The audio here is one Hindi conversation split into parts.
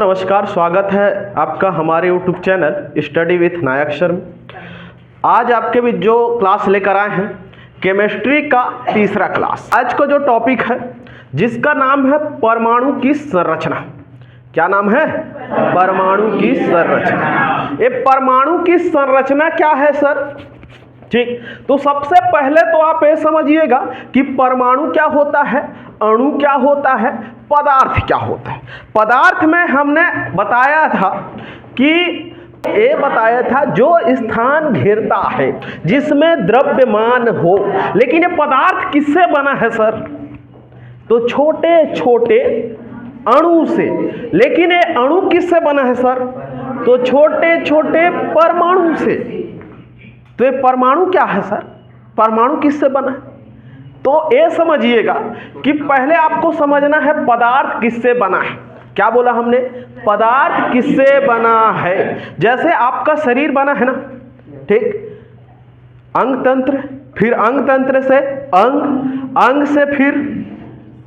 नमस्कार, स्वागत है आपका हमारे यूट्यूब चैनल स्टडी विथ नायक में। आज आपके बीच जो क्लास लेकर आए हैं केमिस्ट्री का तीसरा क्लास। आज का जो टॉपिक है जिसका नाम है परमाणु की संरचना। क्या नाम है? परमाणु की संरचना। ये परमाणु की संरचना क्या है सर? ठीक, तो सबसे पहले तो आप ये समझिएगा कि परमाणु क्या होता है, अणु क्या होता है, पदार्थ क्या होता है। पदार्थ में हमने बताया था जो स्थान घेरता है जिसमें द्रव्यमान हो। लेकिन ये पदार्थ किससे बना है सर? तो छोटे छोटे अणु से। लेकिन ये अणु किससे बना है सर? तो छोटे छोटे परमाणु से। तो ये परमाणु क्या है सर? परमाणु किससे बना है? तो ये समझिएगा कि पहले आपको समझना है पदार्थ किससे बना है। क्या बोला हमने? पदार्थ किससे बना है। जैसे आपका शरीर बना है ना, ठीक, अंग तंत्र, फिर अंग तंत्र से अंग, अंग से फिर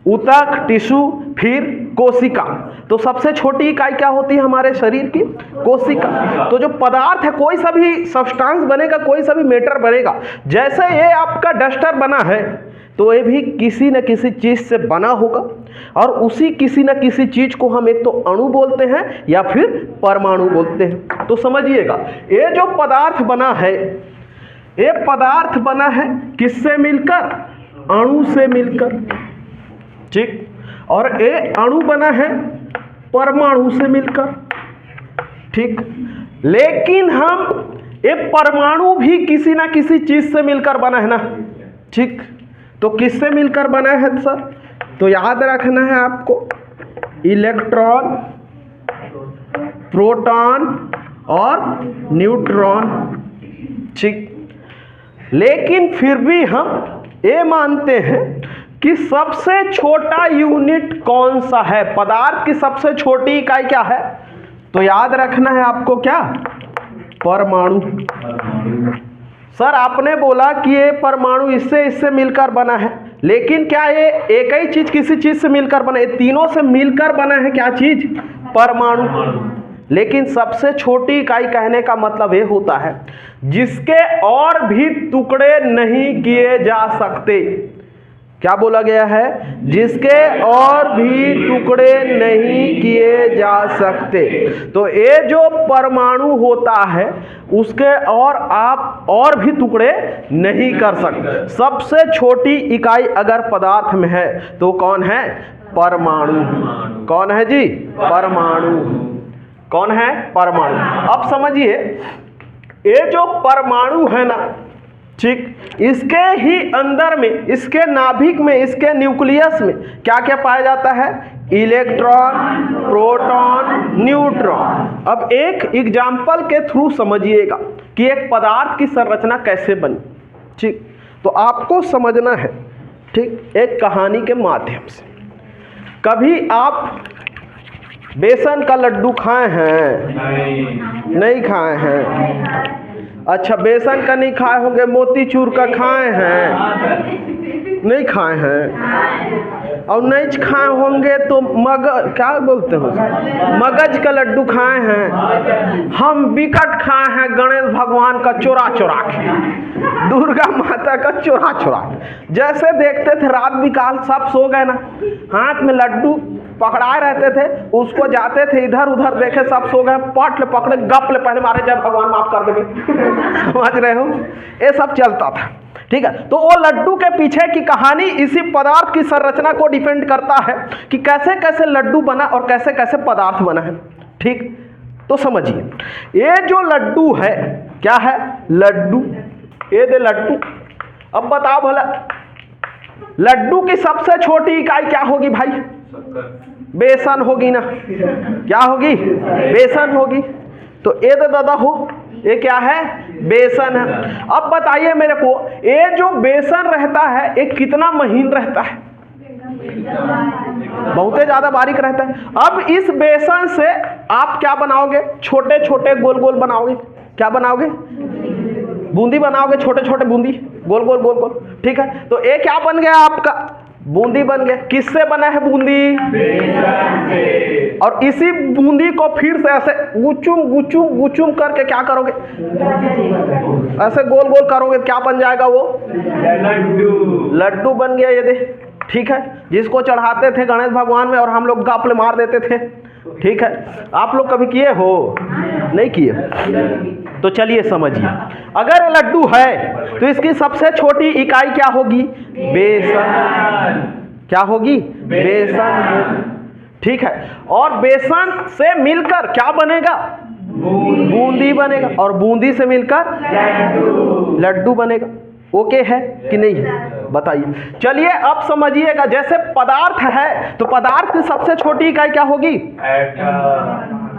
ऊतक, टिश्यू, फिर कोशिका। तो सबसे छोटी इकाई क्या होती है हमारे शरीर की? कोशिका। तो जो पदार्थ है, कोई सा भी सब्सटेंस बनेगा, कोई सा भी मैटर बनेगा, जैसे ये आपका डस्टर बना है तो ये भी किसी न किसी चीज से बना होगा। और उसी किसी न किसी चीज को हम एक तो अणु बोलते हैं या फिर परमाणु बोलते हैं। तो समझिएगा, ये जो पदार्थ बना है, ये पदार्थ बना है किससे मिलकर? अणु से मिलकर। ठीक, और ये अणु बना है परमाणु से मिलकर। ठीक, लेकिन हम ये परमाणु भी किसी ना किसी चीज से मिलकर बना है ना। ठीक, तो किससे मिलकर बना है सर? तो याद रखना है आपको, इलेक्ट्रॉन, प्रोटॉन और न्यूट्रॉन। ठीक, लेकिन फिर भी हम ये मानते हैं कि सबसे छोटा यूनिट कौन सा है? पदार्थ की सबसे छोटी इकाई क्या है? तो याद रखना है आपको, क्या? परमाणु। सर आपने बोला कि ये परमाणु इससे मिलकर बना है, लेकिन क्या ये एक ही चीज किसी चीज से मिलकर बना है? तीनों से मिलकर बना है क्या चीज? परमाणु। लेकिन सबसे छोटी इकाई कहने का मतलब ये होता है जिसके और भी टुकड़े नहीं किए जा सकते। क्या बोला गया है? जिसके और भी टुकड़े नहीं किए जा सकते। तो ये जो परमाणु होता है उसके और आप और भी टुकड़े नहीं कर सकते। सबसे छोटी इकाई अगर पदार्थ में है तो कौन है? परमाणु। कौन है जी? परमाणु। कौन है? परमाणु। अब समझिए, ये जो परमाणु है ना, ठीक, इसके ही अंदर में, इसके नाभिक में, इसके न्यूक्लियस में क्या क्या पाया जाता है? Electron, proton, neutron. अब एक एग्जाम्पल के थ्रू समझिएगा कि एक पदार्थ की संरचना कैसे बनी। ठीक, तो आपको समझना है, ठीक, एक कहानी के माध्यम से। कभी आप बेसन का लड्डू खाए हैं? नहीं खाए हैं। अच्छा, बेसन का नहीं खाए होंगे, मोतीचूर का खाए हैं? नहीं खाए हैं। और नहीं खाए होंगे तो क्या बोलते हो, मगज का लड्डू खाए हैं। हम विकट खाए हैं गणेश भगवान का चोरा चोरा के, दुर्गा माता का चोरा चोरा। जैसे देखते थे रात बिकाल सब सो गए ना, हाथ में लड्डू पकड़ाए रहते थे, उसको जाते थे इधर उधर, देखे सब सो गए, पट ले पकड़े, गप ले पहले मारे, जब भगवान माफ कर देंगे। समझ रहे हो? ये सब चलता था। ठीक है, तो वो लड्डू के पीछे की कहानी इसी पदार्थ की संरचना को डिपेंड करता है कि कैसे कैसे लड्डू बना और कैसे कैसे पदार्थ बना है। ठीक, तो समझिए, ये जो लड्डू है क्या है? लड्डू। ये दे लड्डू। अब बताओ भला, लड्डू की सबसे छोटी इकाई क्या होगी भाई? बेसन होगी ना। क्या होगी? बेसन होगी। तो ये दे दादा हो, ये क्या है? बेसन है। अब बताइए मेरे को, ये जो बेसन रहता है ये कितना महीन रहता है? बहुत ज्यादा बारीक रहता है। अब इस बेसन से आप क्या बनाओगे? छोटे छोटे गोल गोल बनाओगे। क्या बनाओगे? बूंदी बनाओगे, छोटे छोटे बूंदी, गोल गोल गोल गोल। ठीक है, तो ये क्या बन गया आपका? बूंदी बन गया। किससे बना है बूंदी? बेसन से। और इसी बूंदी को फिर से ऐसे गुचुम गुचुम गुचुम करके क्या करोगे? ऐसे गोल गोल करोगे, क्या बन जाएगा वो? लड्डू। लड्डू बन गया ये दे। ठीक है, जिसको चढ़ाते थे गणेश भगवान में और हम लोग गापले मार देते थे। ठीक है, आप लोग कभी किए हो? नहीं किए? तो चलिए समझिए, अगर लड्डू है तो इसकी सबसे छोटी इकाई क्या होगी? बेसन। क्या होगी? बेसन। ठीक है, और बेसन से मिलकर क्या बनेगा? बूंदी बनेगा, और बूंदी से मिलकर लड्डू बनेगा। ओके है कि नहीं है? बताइए। चलिए अब समझिएगा, जैसे पदार्थ है तो पदार्थ की सबसे छोटी इकाई क्या होगी?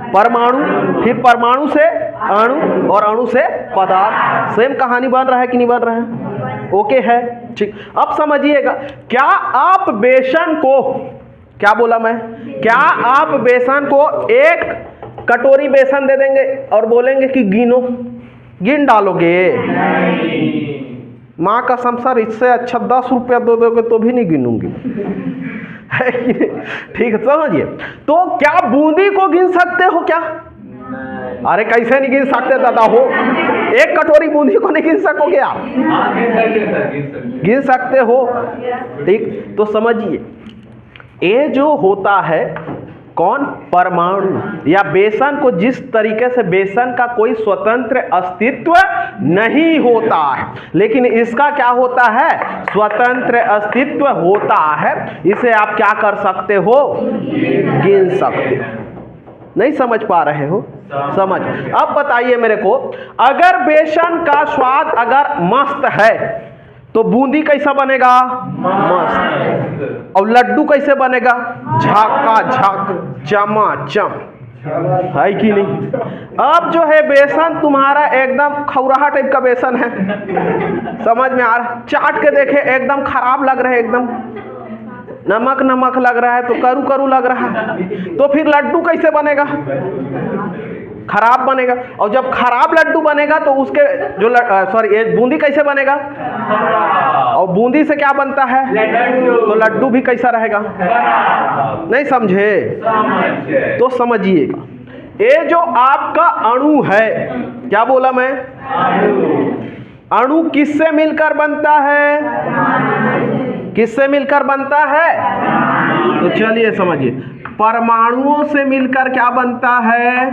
परमाणु, फिर परमाणु से अणु और अणु से पदार्थ। सेम कहानी बन रहा है कि नहीं बन रहा है? ओके है, ठीक। अब समझिएगा, क्या आप बेसन को, क्या बोला मैं, क्या आप बेसन को एक कटोरी बेसन दे देंगे और बोलेंगे कि गिनो? गिन डालोगे? माँ कसम सर, इससे अच्छा 10 रुपया दे दोगे तो भी नहीं गिनूंगी। है कि नहीं? ठीक है, समझिए। तो क्या बूंदी को गिन सकते हो क्या? अरे कैसे नहीं गिन सकते दादा हो? एक कटोरी बूंदी को नहीं गिन सकोगे आप? गिन सकते हो। ठीक, तो समझिए, ये जो होता है कौन? परमाणु या बेसन को, जिस तरीके से बेसन का कोई स्वतंत्र अस्तित्व नहीं होता है, लेकिन इसका क्या होता है? स्वतंत्र अस्तित्व होता है। इसे आप क्या कर सकते हो? गिन सकते हो। नहीं समझ पा रहे हो? समझ। अब बताइए मेरे को, अगर बेसन का स्वाद अगर मस्त है तो बूंदी कैसा बनेगा? मस्त। और लड्डू कैसे बनेगा? झाका झाक, चमाचम। है कि नहीं? अब जो है बेसन तुम्हारा एकदम खौराहा टाइप का बेसन है, समझ में आ रहा? चाट के देखे एकदम खराब लग रहा है, एकदम नमक नमक लग रहा है, तो करू करू लग रहा है, तो फिर लड्डू कैसे बनेगा? खराब बनेगा। और जब खराब लड्डू बनेगा तो उसके जो सॉरी ये बूंदी कैसे बनेगा? और बूंदी से क्या बनता है? तो लड्डू भी कैसा रहेगा? नहीं समझे? तो समझिएगा, ये जो आपका अणु है, क्या बोला मैं? अणु किससे मिलकर बनता है? किससे मिलकर बनता है? तो चलिए समझिए, परमाणुओं से मिलकर क्या बनता है?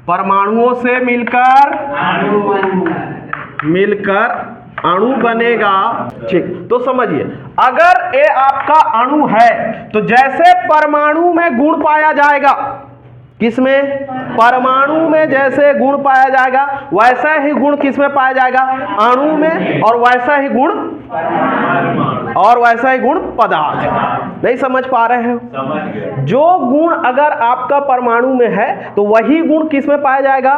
परमाणुओं से मिलकर अणु बनेगा। ठीक, तो समझिए, अगर ये आपका अणु है तो जैसे परमाणु में गुण पाया जाएगा, किसमें? परमाणु में जैसे गुण पाया जाएगा वैसा ही गुण किसमें पाया जाएगा? अणु में, और वैसा ही गुण पदार्थ। नहीं समझ पा रहे हो? जो गुण अगर आपका परमाणु में है तो वही गुण किसमें पाया जाएगा?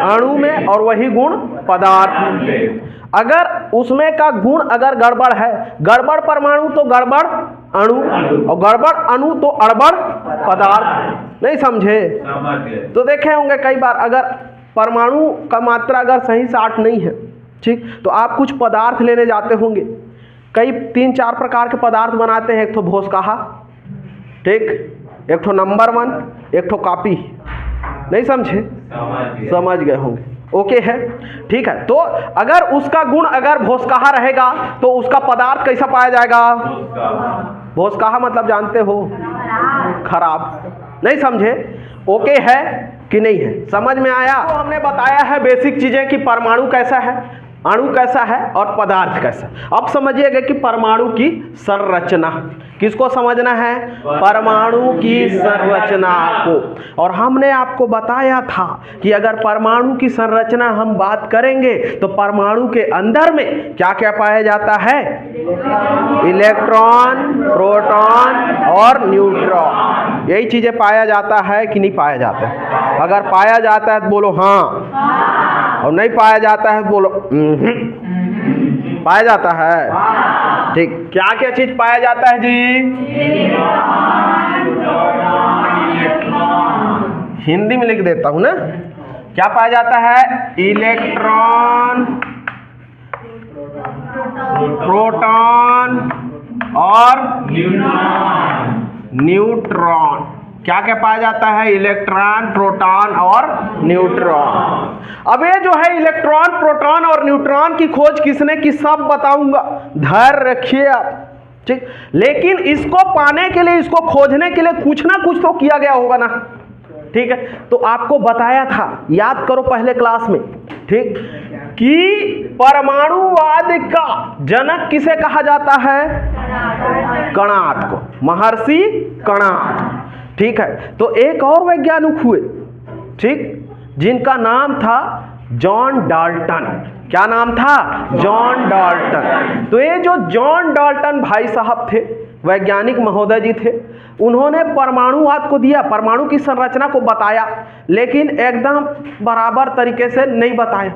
अणु में, और वही गुण पदार्थ में। अगर उसमें का गुण अगर गड़बड़ है, गड़बड़ परमाणु तो गड़बड़ अणु, और गड़बड़ अणु तो अड़बड़ पदार्थ। नहीं समझे? तो देखे होंगे कई बार, अगर परमाणु का मात्रा अगर सही से 8 नहीं है, ठीक, तो आप कुछ पदार्थ लेने जाते होंगे, कई 3-4 प्रकार के पदार्थ बनाते हैं। एक तो भोसकाहा, ठीक, एक तो नंबर 1, एक तो कॉपी। नहीं समझे? समझ गए होंगे। ओके है, ठीक है। तो अगर उसका गुण अगर भोसकाहा रहेगा तो उसका पदार्थ कैसा पाया जाएगा? भोसकाहा मतलब जानते हो? खराब। नहीं समझे? ओके है कि नहीं है? समझ में आया? तो हमने बताया है बेसिक चीजें कि परमाणु कैसा है, अणु कैसा है और पदार्थ कैसा। अब समझिएगा कि परमाणु की संरचना, किसको समझना है? परमाणु की संरचना को। और हमने आपको बताया था कि अगर परमाणु की संरचना हम बात करेंगे तो परमाणु के अंदर में क्या क्या पाया जाता है? इलेक्ट्रॉन, प्रोटॉन और न्यूट्रॉन। यही चीजें पाया जाता है कि नहीं पाया जाता है? अगर पाया जाता है तो बोलो हाँ, और नहीं पाया जाता है तो बोलो पाया जाता है। ठीक, क्या क्या चीज पाया जाता है जी? हिंदी में लिख देता हूं ना, क्या पाया जाता है? इलेक्ट्रॉन, प्रोटॉन और न्यूट्रॉन। न्यूट्रॉन। क्या क्या पाया जाता है? इलेक्ट्रॉन, प्रोटॉन और न्यूट्रॉन। अब ये जो है इलेक्ट्रॉन, प्रोटॉन और न्यूट्रॉन की खोज किसने की, सब बताऊंगा, धैर्य रखिए आप, ठीक। लेकिन इसको पाने के लिए, इसको खोजने के लिए कुछ ना कुछ तो किया गया होगा ना, ठीक है। तो आपको बताया था, याद करो पहले क्लास में, ठीक, कि परमाणुवाद का जनक किसे कहा जाता है? कणाद को, महर्षि कणाद, ठीक है। तो एक और वैज्ञानिक हुए, ठीक, जिनका नाम था जॉन डाल्टन। क्या नाम था? John Dalton. तो ये जो जॉन डाल्टन भाई साहब थे, वैज्ञानिक महोदय जी थे, उन्होंने परमाणुवाद को दिया, परमाणु की संरचना को बताया, लेकिन एकदम बराबर तरीके से नहीं बताया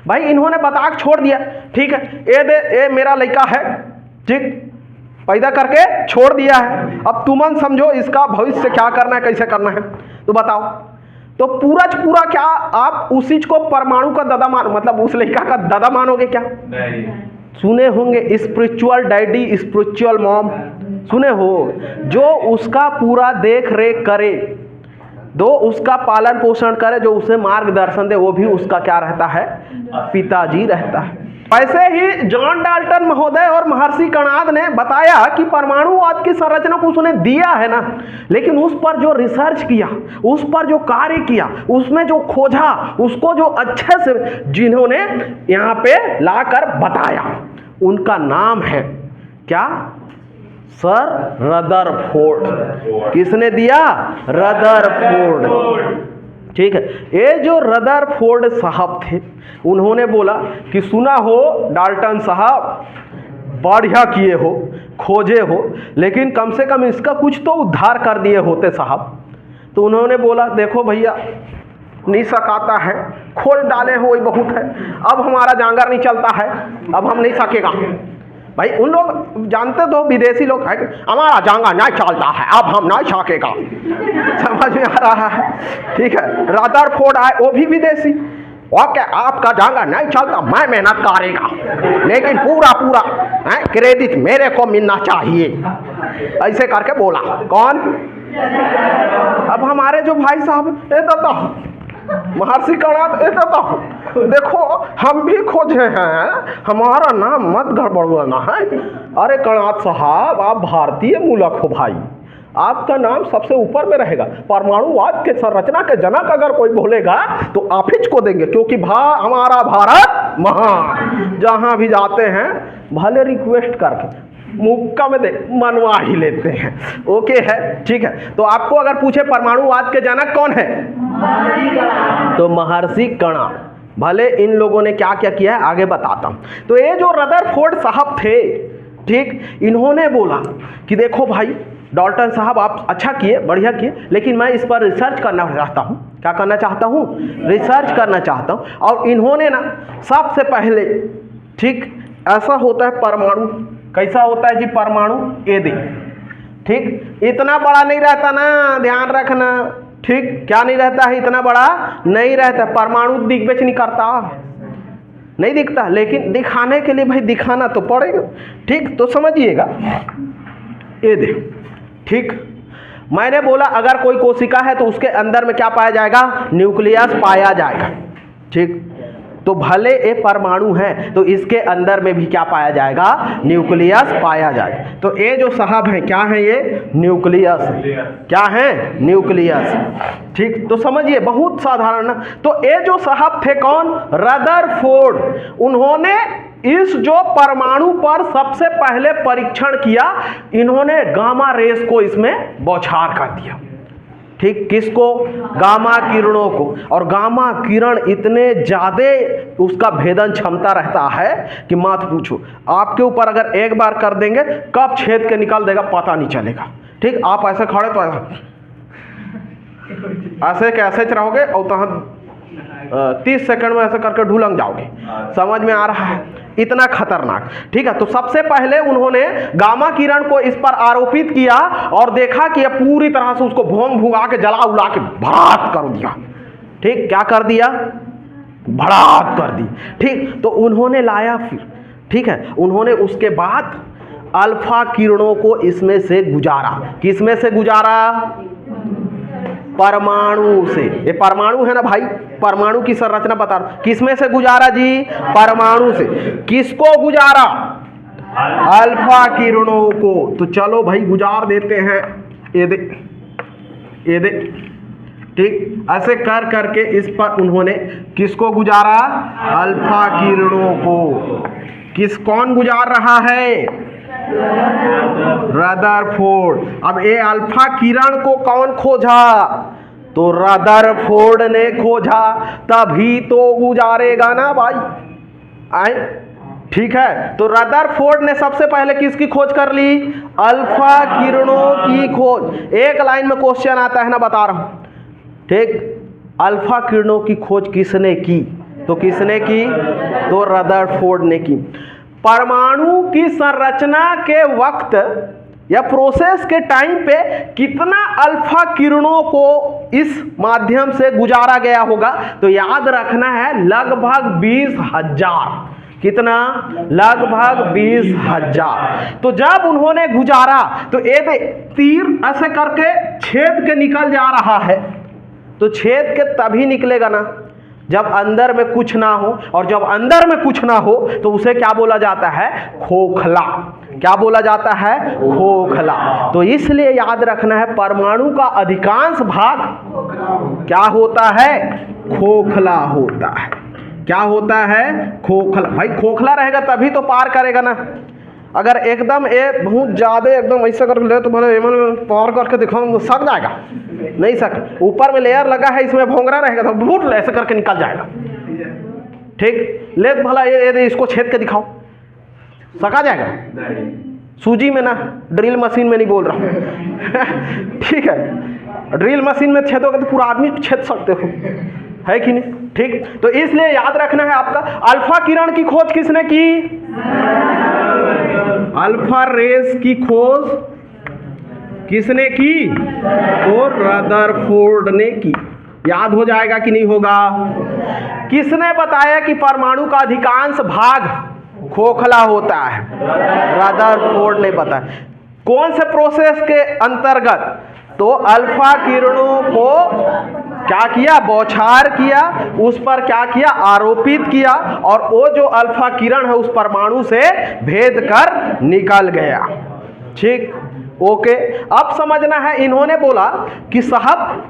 भाई। इन्होंने बता के छोड़ दिया, ठीक है, ये मेरा लड़का है, ठीक, पैदा करके छोड़ दिया है, अब तुम समझो इसका भविष्य क्या करना है, कैसे करना है, तो बताओ। तो पूरा क्या आप उस चीज को परमाणु का दादा मान, मतलब उस लड़का का दादा मानोगे क्या? नहीं। सुने होंगे स्पिरिचुअल डैडी, स्पिरिचुअल मॉम, सुने हो, जो उसका पूरा देख रेख करे, दो उसका पालन पोषण करे, जो उसे मार्गदर्शन दे, वो भी उसका क्या रहता है? पिताजी रहता है। वैसे ही जॉन डाल्टन महोदय और महर्षि कणाद ने बताया कि परमाणुवाद की संरचना को उसने दिया है ना, लेकिन उस पर जो रिसर्च किया, उस पर जो कार्य किया, उसमें जो खोजा, उसको जो अच्छे से जिन्होंने यहाँ पे लाकर बताया, उनका नाम है क्या? Sir Rutherford. किसने दिया? रदरफोर्ड, ठीक है। ये जो रदरफोर्ड साहब थे, उन्होंने बोला कि सुना हो डाल्टन साहब, बढ़िया किए हो, खोजे हो, लेकिन कम से कम इसका कुछ तो उद्धार कर दिए होते साहब। तो उन्होंने बोला देखो भैया, नहीं सकाता है, खोल डाले हो वही बहुत है, अब हमारा जांगर नहीं चलता है, अब हम नहीं सकेगा। भाई उन लोग जानते तो, विदेशी लोग है, हमारा जांगा नहीं चलता है, अब हम नहीं सकेगा, समझ में आ रहा है, ठीक है। रदरफोर्ड आए, वो भी विदेशी, ओके आपका जांगा नहीं चलता, मैं मेहनत करेगा, लेकिन पूरा क्रेडिट मेरे को मिलना चाहिए, ऐसे करके बोला। कौन? अब हमारे जो भाई साहब, ए दादा महर्षि कणाद, ए दादा देखो हम भी खोजे हैं, हमारा नाम मत गड़बड़ाना है। अरे कणाद साहब, आप भारतीय मूलक हो भाई, आपका नाम सबसे ऊपर में रहेगा। परमाणुवाद के संरचना के जनक अगर कोई बोलेगा तो आप ही को देंगे, क्योंकि हमारा भारत महान। जहां भी जाते हैं भले रिक्वेस्ट करके मुक्का में दे मनवा ही लेते हैं, ओके है, ठीक है। तो आपको अगर पूछे परमाणुवाद के जनक कौन है, तो महर्षि कणाद। भले इन लोगों ने क्या क्या किया है आगे बताता हूं। तो ये जो रदरफोर्ड साहब थे, ठीक, इन्होंने बोला कि देखो भाई डाल्टन साहब, आप अच्छा किए, बढ़िया किए, लेकिन मैं इस पर रिसर्च करना चाहता हूँ। क्या करना चाहता हूँ? रिसर्च करना चाहता हूँ। और इन्होंने ना सबसे पहले, ठीक, ऐसा होता है परमाणु, कैसा होता है जी परमाणु? ये देख, ठीक, इतना बड़ा नहीं रहता ना, ध्यान रखना, ठीक, क्या नहीं रहता है? इतना बड़ा नहीं रहता। परमाणु दिग्विजय नहीं करता, नहीं दिखता, लेकिन दिखाने के लिए भाई दिखाना तो पड़ेगा, ठीक। तो समझिएगा, ये देख, ठीक, मैंने बोला अगर कोई कोशिका है तो उसके अंदर में क्या पाया जाएगा? न्यूक्लियस पाया जाएगा, ठीक। तो भले ये परमाणु है तो इसके अंदर में भी क्या पाया जाएगा? न्यूक्लियस पाया जाएगा। तो ये जो साहब है क्या है? ये न्यूक्लियस, क्या है? न्यूक्लियस, ठीक। तो समझिए बहुत साधारण। तो ये जो साहब थे कौन? रदरफोर्ड। उन्होंने इस जो परमाणु पर सबसे पहले परीक्षण किया, इन्होंने गामा रेस को इसमें बौछार कर दिया, ठीक। किसको? गामा किरणों को। और गामा किरण इतने ज़्यादा उसका भेदन क्षमता रहता है कि मत पूछो। आपके ऊपर अगर एक बार कर देंगे, कब छेद के निकल देगा पता नहीं चलेगा, ठीक। आप ऐसे खड़े तो ऐसे कैसे रहोगे और तहाँ 30 सेकंड में ऐसे करके ढूलंग जाओगे, समझ में आ रहा है? इतना खतरनाक, ठीक है। तो सबसे पहले उन्होंने गामा किरण को इस पर आरोपित किया और देखा कि यह पूरी तरह से उसको भोंग भुंगा के जला उला के भड़ात कर दिया, ठीक। क्या कर दिया? भड़ात कर दी, ठीक। तो उन्होंने लाया फिर, ठीक है, उन्होंने उसके बाद अल्फा किरणों को इसमें से गुजारा। किसमें से गुजारा? परमाणु से। ये परमाणु है ना भाई, परमाणु की संरचना बता रहा हूं। किसमें से गुजारा जी? परमाणु से। किसको गुजारा? अल्फा किरणों को। तो चलो भाई गुजार देते हैं। ये दे ठीक, ऐसे कर करके इस पर उन्होंने किसको गुजारा? अल्फा किरणों को। कौन गुजार रहा है? रदरफोर्ड। अब ये अल्फा किरण को कौन खोजा? तो रदरफोर्ड ने खोजा, तभी तो गुजारेगा ना भाई। आए ठीक है, तो रदरफोर्ड ने सबसे पहले किसकी खोज कर ली? अल्फा किरणों की खोज। एक लाइन में क्वेश्चन आता है ना, बता रहा हूं ठीक। अल्फा किरणों की खोज किसने की? तो किसने की? तो रदरफोर्ड ने की। परमाणु की संरचना के वक्त या प्रोसेस के टाइम पे कितना अल्फा किरणों को इस माध्यम से गुजारा गया होगा? तो याद रखना है लगभग 20,000। कितना? लगभग 20,000। तो जब उन्होंने गुजारा तो एक तीर ऐसे करके छेद के निकल जा रहा है, तो छेद के तभी निकलेगा ना जब अंदर में कुछ ना हो, और जब अंदर में कुछ ना हो तो उसे क्या बोला जाता है? खोखला। क्या बोला जाता है? खोखला। तो इसलिए याद रखना है परमाणु का अधिकांश भाग क्या होता है? खोखला होता है। क्या होता है? खोखला। भाई खोखला रहेगा तभी तो पार करेगा ना। अगर एकदम बहुत ज़्यादा एकदम ऐसा करके ले तो भले पार करके दिखाऊँ, सक जाएगा? नहीं सक। ऊपर में लेयर लगा है, इसमें भोंगरा रहेगा तो बहुत ऐसे करके निकल जाएगा। ठीक, ले तो भला ये इसको छेद के दिखाओ, सका जाएगा? सूजी में ना, ड्रिल मशीन में नहीं बोल रहा हूँ ठीक है, ड्रिल मशीन में छेदोगे तो पूरा आदमी छेद सकते हो, है कि नहीं? ठीक, तो इसलिए याद रखना है आपका अल्फा किरण की खोज किसने की? अल्फा रेस की खोज किसने की? तो रदरफोर्ड ने की। याद हो जाएगा कि नहीं होगा? किसने बताया कि परमाणु का अधिकांश भाग खोखला होता है? रदरफोर्ड ने बताया। कौन से प्रोसेस के अंतर्गत? तो अल्फा किरणों को क्या किया? बौछार किया, उस पर क्या किया? आरोपित किया, और वो जो अल्फा किरण है उस परमाणु से भेद कर निकल गया। ठीक, ओके। अब समझना है, इन्होंने बोला कि साहब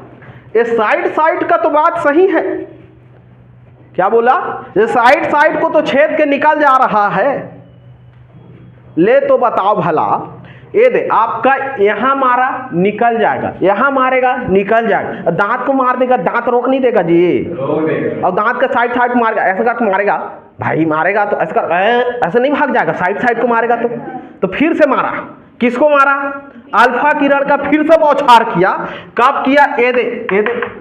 ये साइड का तो बात सही है। क्या बोला? ये साइड को तो छेद के निकल जा रहा है। ले तो बताओ भला, ये दे आपका यहां मारा निकल जाएगा, यहां मारेगा निकल जाएगा। दांत को मार देगा, दांत रोक नहीं देगा जी। और दांत का साइड मारेगा, ऐसा करके मारेगा भाई, मारेगा तो ऐसे नहीं भाग जाएगा। साइड को मारेगा तो फिर से मारा। किसको मारा? अल्फा किरण का फिर से बौछार किया। कब किया? ये दे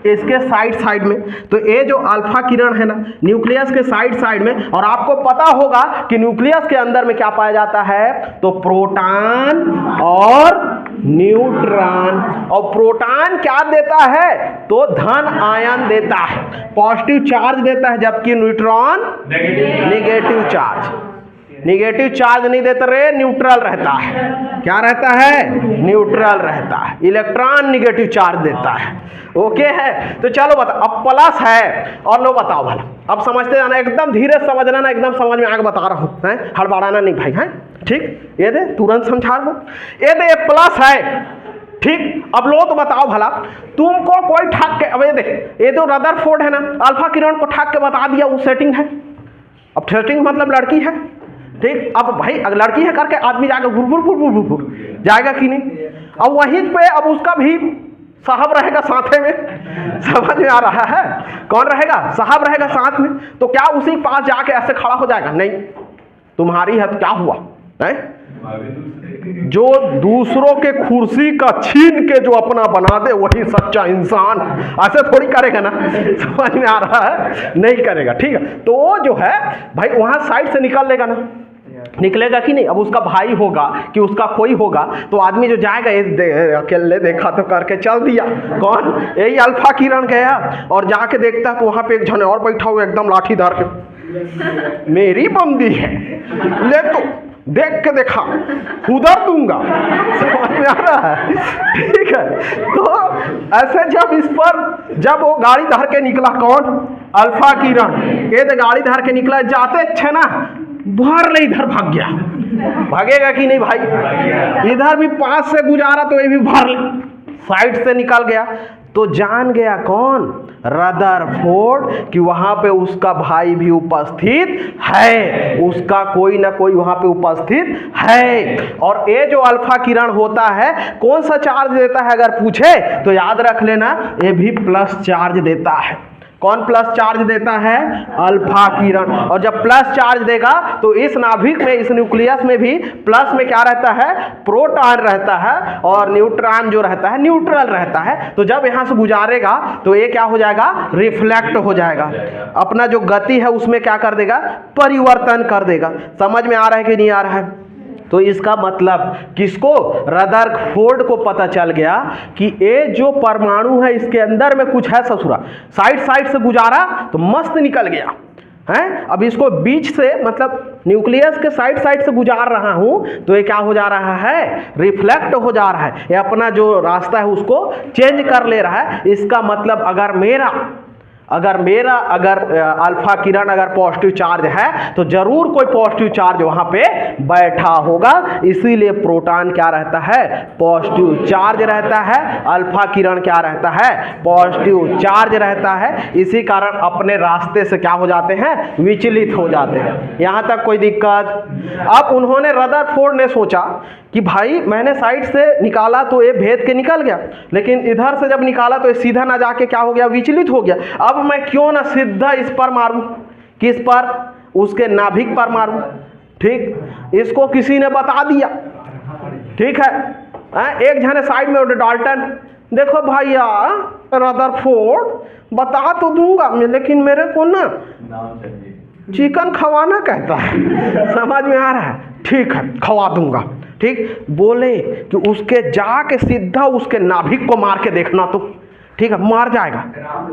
इसके साइड में। तो ये जो अल्फा किरण है ना, न्यूक्लियस के साइड में, और आपको पता होगा कि न्यूक्लियस के अंदर में क्या पाया जाता है? तो प्रोटॉन और न्यूट्रॉन। और प्रोटॉन क्या देता है? तो धन आयन देता है, पॉजिटिव चार्ज देता है, जबकि neutron negative charge. Negative charge नहीं देता रे, न्यूट्रल रहता है। क्या रहता है? न्यूट्रल रहता है। इलेक्ट्रॉन निगेटिव चार्ज देता है। ओके है, तो चलो बता। अब प्लस है, और लो बताओ भला। अब समझते जाना, एकदम धीरे समझना ना, एकदम समझ में आगे बता रहा हूँ, हैं? हड़बड़ाना नहीं भाई, हैं? ठीक, ये दे तुरंत समझा रहा हूँ। ये दे प्लस है, ठीक। अब लो तो बताओ भला, तुमको कोई ठाक के, अब ये देख, ये जो रदरफोर्ड है ना, अल्फा किरण को ठाक के बता दिया वो सेटिंग है। अब सेटिंग मतलब लड़की है, ठीक। अब भाई अगर लड़की है करके आदमी जाकर भुर जाएगा कि नहीं? अब वहीं पे अब उसका भी साहब रहेगा साथे में। समझ में आ रहा है? कौन रहेगा? साहब रहेगा साथ में। तो क्या उसी पास जाके ऐसे खड़ा हो जाएगा? नहीं, तुम्हारी है तो क्या हुआ है? जो दूसरों के कुर्सी का छीन के जो अपना बना दे वही सच्चा इंसान। ऐसे थोड़ी करेगा ना, समझ में आ रहा है? नहीं करेगा, ठीक है। तो वो जो है भाई वहां साइड से निकल लेगा ना, निकलेगा कि नहीं? अब उसका भाई होगा कि उसका कोई होगा, तो आदमी जो जाएगा अकेले देखा तो करके चल दिया। कौन? यही अल्फा किरण गया और जाके देखता तो वहां पे एक जन और बैठा हुआ एकदम लाठी धार के, मेरी बंदी है, ले तो देख के देखा, उधर दूंगा। समझ में आ रहा है? ठीक है। तो ऐसे जब वो गाड़ी धर के निकला, कौन? अल्फा किरण। ये तो गाड़ी धर के निकला, जाते अच्छे ना भर ले इधर भाग गया। भागेगा कि नहीं भाई? इधर भी पास से गुजारा तो ये भी भर ले साइड से निकल गया। तो जान गया कौन? रदरफोर्ड कि वहां पे उसका भाई भी उपस्थित है, उसका कोई ना कोई वहां पे उपस्थित है। और ये जो अल्फा किरण होता है कौन सा चार्ज देता है अगर पूछे तो याद रख लेना, ये भी प्लस चार्ज देता है। कौन प्लस चार्ज देता है? अल्फा किरण। और जब प्लस चार्ज देगा तो इस नाभिक में, इस न्यूक्लियस में भी प्लस में क्या रहता है? प्रोटॉन रहता है, और न्यूट्रॉन जो रहता है न्यूट्रल रहता है। तो जब यहाँ से गुजारेगा तो ये क्या हो जाएगा? रिफ्लेक्ट हो जाएगा, अपना जो गति है उसमें क्या कर देगा? परिवर्तन कर देगा। समझ में आ रहा है कि नहीं आ रहा है? तो इसका मतलब किसको? रदरफोर्ड को पता चल गया कि ये जो परमाणु है इसके अंदर में कुछ है ससुरा। साइड से गुजारा तो मस्त निकल गया है। अब इसको बीच से, मतलब न्यूक्लियस के साइड से गुजार रहा हूं तो ये क्या हो जा रहा है? रिफ्लेक्ट हो जा रहा है। ये अपना जो रास्ता है उसको चेंज कर ले रहा है। इसका मतलब अगर मेरा अल्फा किरण अगर पॉजिटिव चार्ज है तो जरूर कोई पॉजिटिव चार्ज वहां पे बैठा होगा। इसीलिए प्रोटॉन क्या रहता है? पॉजिटिव चार्ज रहता है। अल्फा किरण क्या रहता है? पॉजिटिव चार्ज रहता है। इसी कारण अपने रास्ते से क्या हो जाते हैं? विचलित हो जाते हैं। यहां तक कोई दिक्कत? अब उन्होंने, रदरफोर्ड ने सोचा कि भाई मैंने साइड से निकाला तो ये भेद के निकल गया, लेकिन इधर से जब निकाला तो ये सीधा ना जाके क्या हो गया? विचलित हो गया। अब मैं क्यों ना सीधा इस पर मारूं? किस पर? उसके नाभिक पर मारूं। ठीक, इसको किसी ने बता दिया। ठीक है, एक जने साइड में डाल्टन, देखो भैया रदरफोर्ड बता तो दूंगा लेकिन मेरे को ना चिकन खवाना कहता है। समझ में आ रहा है? ठीक है, खवा दूंगा। ठीक, बोले कि उसके जाके सीधा उसके नाभिक को मार के देखना तो ठीक है, मार जाएगा।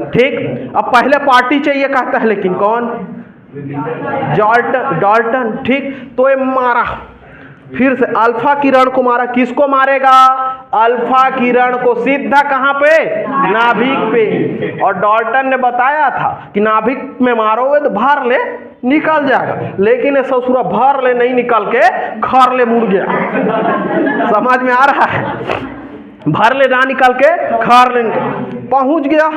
ठीक, अब पहले पार्टी चाहिए कहता है, लेकिन कौन? डाल्टन। ठीक, तो ये मारा, फिर से अल्फा किरण को मारा। किसको मारेगा? अल्फा किरण को। सीधा कहां पे? नाभिक पे। और डाल्टन ने बताया था कि नाभिक में मारोगे तो भर ले निकल जाएगा, लेकिन ये ससुरा भर ले नहीं निकल के खर ले मुड़ गया। समझ में आ रहा है? भर ले ना निकल के खर ले पहुंच गया।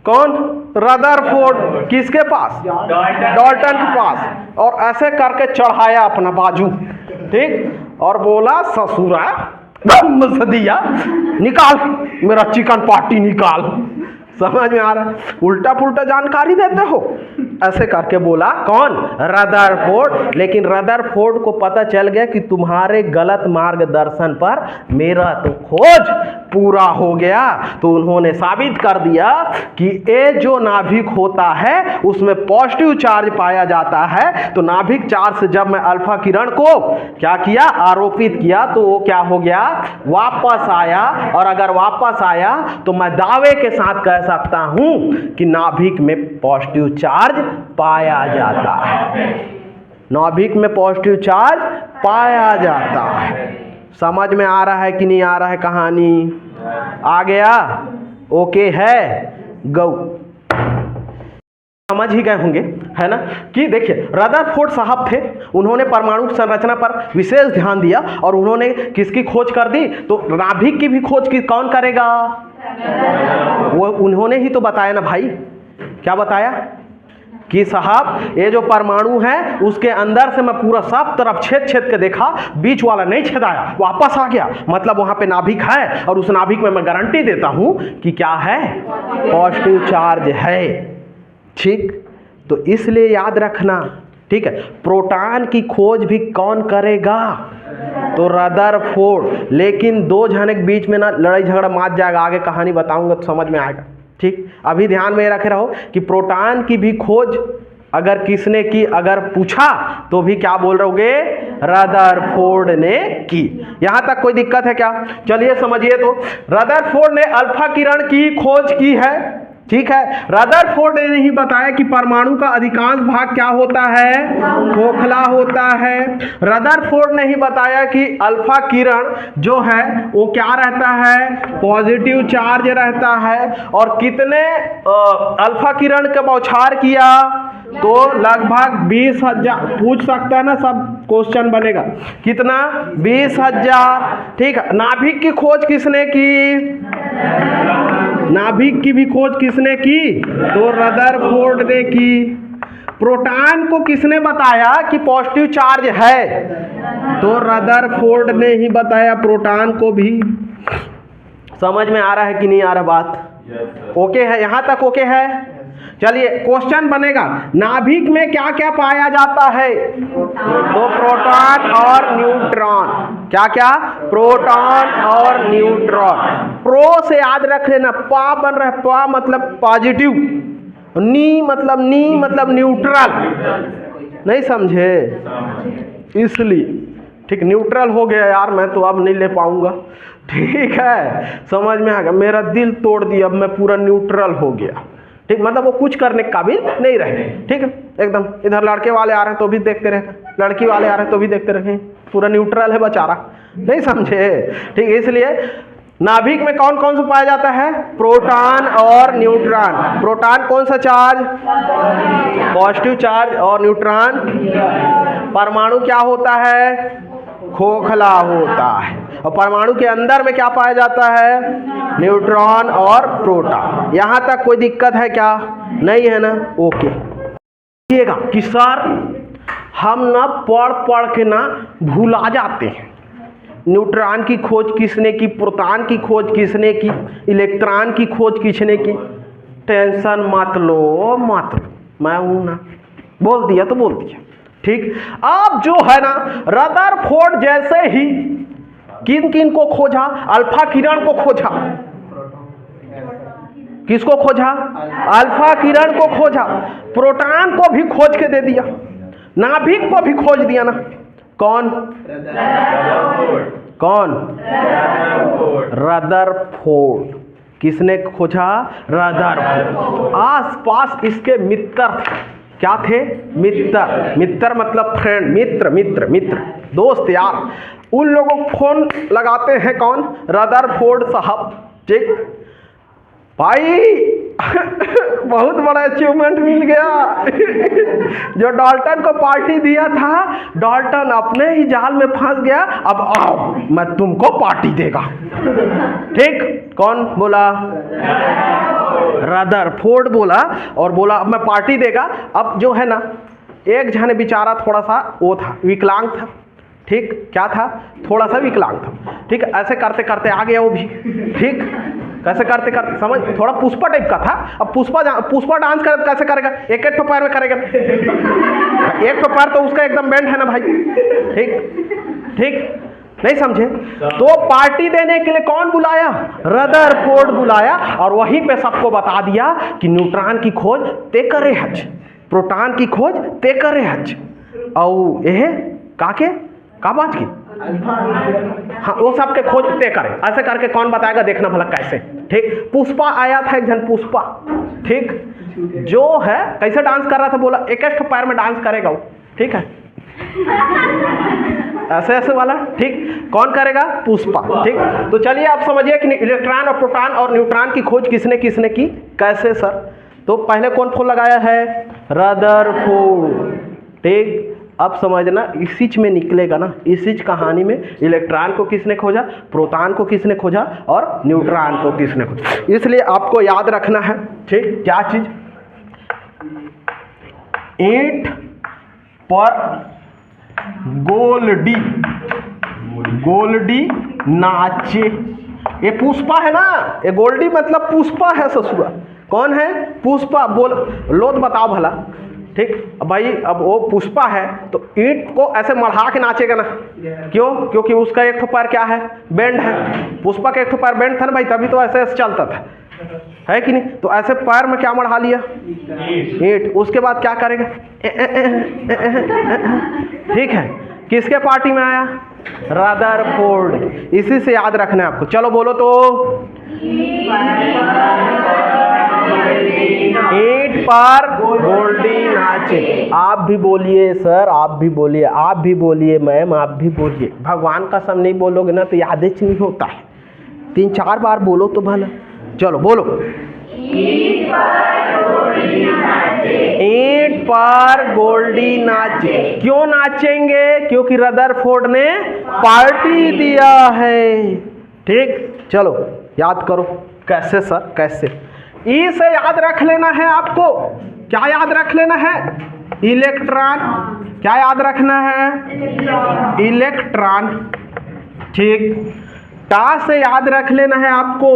कौन? रदरफोर्ड। किसके पास? डाल्टन के पास। और ऐसे करके चढ़ाया अपना बाजू। ठीक, और बोला ससुरा दिया, निकाल मेरा चिकन पार्टी निकाल। समझ में आ रहा है? उल्टा पुल्टा जानकारी देते हो। ऐसे करके बोला कौन? रदरफोर्ड। लेकिन रदरफोर्ड को पता चल गया कि तुम्हारे गलत मार्गदर्शन पर मेरा तो खोज पूरा हो गया। तो उन्होंने साबित कर दिया कि ये जो नाभिक होता है उसमें पॉजिटिव चार्ज पाया जाता है। तो नाभिक चार्ज से जब मैं अल्फा किरण को क्या किया? आरोपित किया, तो वो क्या हो गया? वापस आया। और अगर वापस आया तो मैं दावे के साथ कह सकता हूं कि नाभिक में पॉजिटिव चार्ज पाया जाता है। नाभिक में पॉजिटिव चार्ज पाया जाता है। समझ में आ रहा है कि नहीं आ रहा है? कहानी आ गया? ओके है? गो समझ ही गए होंगे, है ना? कि देखिए रदरफोर्ड साहब थे, उन्होंने परमाणु संरचना पर विशेष ध्यान दिया और उन्होंने किसकी खोज कर दी? तो नाभिक की भी खोज की कौन करेगा? वो उन्होंने ही तो बताया ना भाई। क्या बताया? कि साहब ये जो परमाणु है उसके अंदर से मैं पूरा सब तरफ छेद के देखा, बीच वाला नहीं छेदाया, वापस आ गया। मतलब वहां पे नाभिक है और उस नाभिक में मैं गारंटी देता हूं कि क्या है? पॉजिटिव चार्ज है। ठीक, तो इसलिए याद रखना। ठीक है, प्रोटॉन की खोज भी कौन करेगा? तो रदरफोर्ड। लेकिन दो जने के बीच में ना लड़ाई झगड़ा मार जाएगा, आगे कहानी बताऊंगा तो समझ में आएगा। ठीक, अभी ध्यान में रखे रहो कि प्रोटॉन की भी खोज अगर किसने की, अगर पूछा तो भी क्या बोल रहोगे? रदरफोर्ड ने की। यहां तक कोई दिक्कत है क्या? चलिए समझिए। तो रदरफोर्ड ने अल्फा किरण की खोज की है। ठीक है। रदरफोर्ड ने नहीं बताया कि परमाणु का अधिकांश भाग क्या होता है, खोखला होता है। रदरफोर्ड ने ही बताया कि अल्फा किरण जो है वो क्या रहता है, पॉजिटिव चार्ज रहता है। और कितने अल्फा किरण का बौछार किया, तो लगभग 20,000। पूछ सकता है ना, सब क्वेश्चन बनेगा। कितना, 20,000। ठीक है। नाभिक की खोज किसने की, नाभिक की भी खोज किसने की, तो रदरफोर्ड ने की। प्रोटॉन को किसने बताया कि पॉजिटिव चार्ज है, तो रदरफोर्ड ने ही बताया प्रोटॉन को भी। समझ में आ रहा है कि नहीं आ रहा बात? ओके है, यहां तक ओके है। चलिए क्वेश्चन बनेगा, नाभिक में क्या क्या पाया जाता है, तो प्रोटॉन और न्यूट्रॉन। क्या क्या, प्रोटॉन और न्यूट्रॉन। प्रो से याद रख लेना, पा बन रहा है, पा मतलब पॉजिटिव, नी मतलब न्यूट्रल। नहीं समझे, इसलिए ठीक, न्यूट्रल हो गया यार, मैं तो अब नहीं ले पाऊंगा। ठीक है, समझ में आ गया, मेरा दिल तोड़ दिया, अब मैं पूरा न्यूट्रल हो गया। ठीक, मतलब वो कुछ करने के काबिल नहीं रहे। ठीक है, एकदम। इधर लड़के वाले आ रहे हैं तो भी देखते रहे, लड़की वाले आ रहे हैं तो भी देखते रहे, पूरा न्यूट्रल है बेचारा। नहीं समझे, ठीक। इसलिए नाभिक में कौन कौन सा पाया जाता है, प्रोटॉन और न्यूट्रॉन। प्रोटॉन कौन सा चार्ज, पॉजिटिव चार्ज, और न्यूट्रॉन, परमाणु क्या होता है, खोखला होता है। और परमाणु के अंदर में क्या पाया जाता है, न्यूट्रॉन और प्रोटॉन। यहां तक कोई दिक्कत है क्या, नहीं है ना? ओके। देखिएगा कि सर हम ना पढ़ के ना भूला जाते हैं। न्यूट्रॉन की खोज किसने की, प्रोटॉन की खोज किसने की, इलेक्ट्रॉन की खोज किसने की। टेंशन मत लो, मैं हूं ना, बोल दिया तो बोल दिया। ठीक, अब जो है ना, रदरफोर्ड जैसे ही किन किन को खोजा, अल्फा किरण को खोजा। किसको खोजा, अल्फा किरण को खोजा। प्रोटॉन को भी खोज के दे दिया, नाभिक को भी खोज दिया ना। कौन, रदरफोर्ड। किसने खोजा, रदरफोर्ड। आस पास इसके मित्र थे। क्या थे, मित्र मतलब फ्रेंड, मित्र, दोस्त यार। उन लोगों को फोन लगाते हैं कौन, रदरफोर्ड साहब। ठीक भाई, बहुत बड़ा अचीवमेंट मिल गया। जो डाल्टन को पार्टी दिया था, डाल्टन अपने ही जाल में फंस गया। अब आओ, मैं तुमको पार्टी देगा। ठीक, कौन बोला, रदरफोर्ड बोला, और बोला अब मैं पार्टी देगा। अब जो है ना, एक जने बेचारा थोड़ा सा वो था, विकलांग था। ठीक, क्या था, थोड़ा सा विकलांग था। ठीक, ऐसे करते करते आ गया वो भी। ठीक, कैसे करते करते, समझ, थोड़ा पुष्पा टाइप का था। अब पुष्पा डांस कर कैसे करेगा, एक एक पैर में करेगा। एक तो पैर तो उसका एकदम बैंड है ना भाई। ठीक, नहीं समझे? तो पार्टी देने के लिए कौन बुलाया, रदरफोर्ड बुलाया। और वहीं पे सबको बता दिया कि न्यूट्रॉन की खोज ते करे हज, प्रोटॉन की खोज ते करे हज, और यह काके का बात की, हाँ, वो सबके खोज ते करे। ऐसे करके कौन बताएगा, देखना भला कैसे। ठीक, पुष्पा आया था, एक जन पुष्पा। ठीक, जो है कैसे डांस कर रहा था, बोला एक एक पैर में डांस करेगा वो। ठीक है, ऐसे वाला। ठीक, कौन करेगा, पुष्पा। ठीक, तो चलिए आप समझिए कि इलेक्ट्रॉन और प्रोटॉन और न्यूट्रॉन की खोज किसने की, कैसे सर। तो पहले कौन फोन लगाया है, रदरफोर्ड। ठीक, अब समझना, इस चीज में निकलेगा ना, इस चीज कहानी में इलेक्ट्रॉन को किसने खोजा, प्रोटॉन को किसने खोजा, और न्यूट्रॉन को किसने खोजा। इसलिए आपको याद रखना है। ठीक, क्या चीज, ईंट पर गोल्डी नाचे। ये पुष्पा है ना, ये गोल्डी मतलब पुष्पा है ससुरा। कौन है, पुष्पा। बोल लो तो बताओ भला। ठीक, अब भाई, अब वो पुष्पा है तो ईंट को ऐसे मढ़ा के नाचेगा ना। क्यों, क्योंकि उसका एक ठो पैर क्या है, बैंड है। पुष्पा का एक ठो पैर बैंड था ना भाई, तभी तो ऐसे चलता था, है कि नहीं। तो ऐसे पैर में क्या मढ़ा लिया, ईंट। उसके बाद क्या करेगा, ठीक है। किसके पार्टी में आया, रदरफोर्ड। इसी से याद रखना है आपको। चलो बोलो तो, पर गोल्डी नाचे। आप भी बोलिए सर, आप भी बोलिए, आप भी बोलिए मैम, आप भी बोलिए। भगवान का सब नहीं बोलोगे ना तो यादें नहीं होता है, 3-4 बार बोलो तो भला। चलो बोलो। ईंट पर गोल्डी नाचे। क्यों नाचेंगे? क्योंकि रदरफोर्ड ने पार्टी दिया है। ठीक, चलो याद करो। कैसे सर, कैसे? ई से याद रख लेना है आपको। क्या याद रख लेना है? इलेक्ट्रॉन। क्या याद रखना है? इलेक्ट्रॉन। ठीक। टा से याद रख लेना है आपको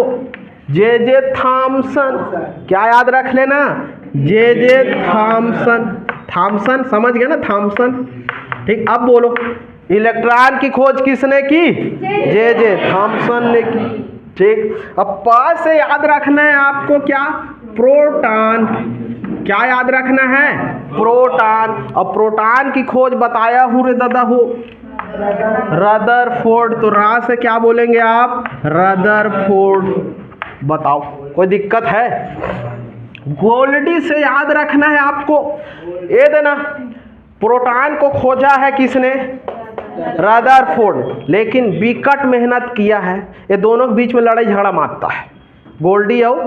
जे थॉम्सन। क्या याद रख लेना? J Thomson. थॉम्सन समझ गए ना, थॉम्सन। ठीक, अब बोलो इलेक्ट्रॉन की खोज किसने की? जे थॉम्सन ने की। ठीक, अब पा से याद रखना है आपको क्या? प्रोटॉन। क्या याद रखना है? प्रोटॉन। और प्रोटॉन की खोज बताया हूँ रे दादा हो, रदरफोर्ड। तो रा से क्या बोलेंगे आप? रदरफोर्ड। बताओ कोई दिक्कत है? गोल्डी से याद रखना है आपको, ये देना प्रोटॉन को खोजा है किसने? रदरफोर्ड। लेकिन विकट मेहनत किया है, ये दोनों के बीच में लड़ाई झगड़ा मारता है, गोल्डी और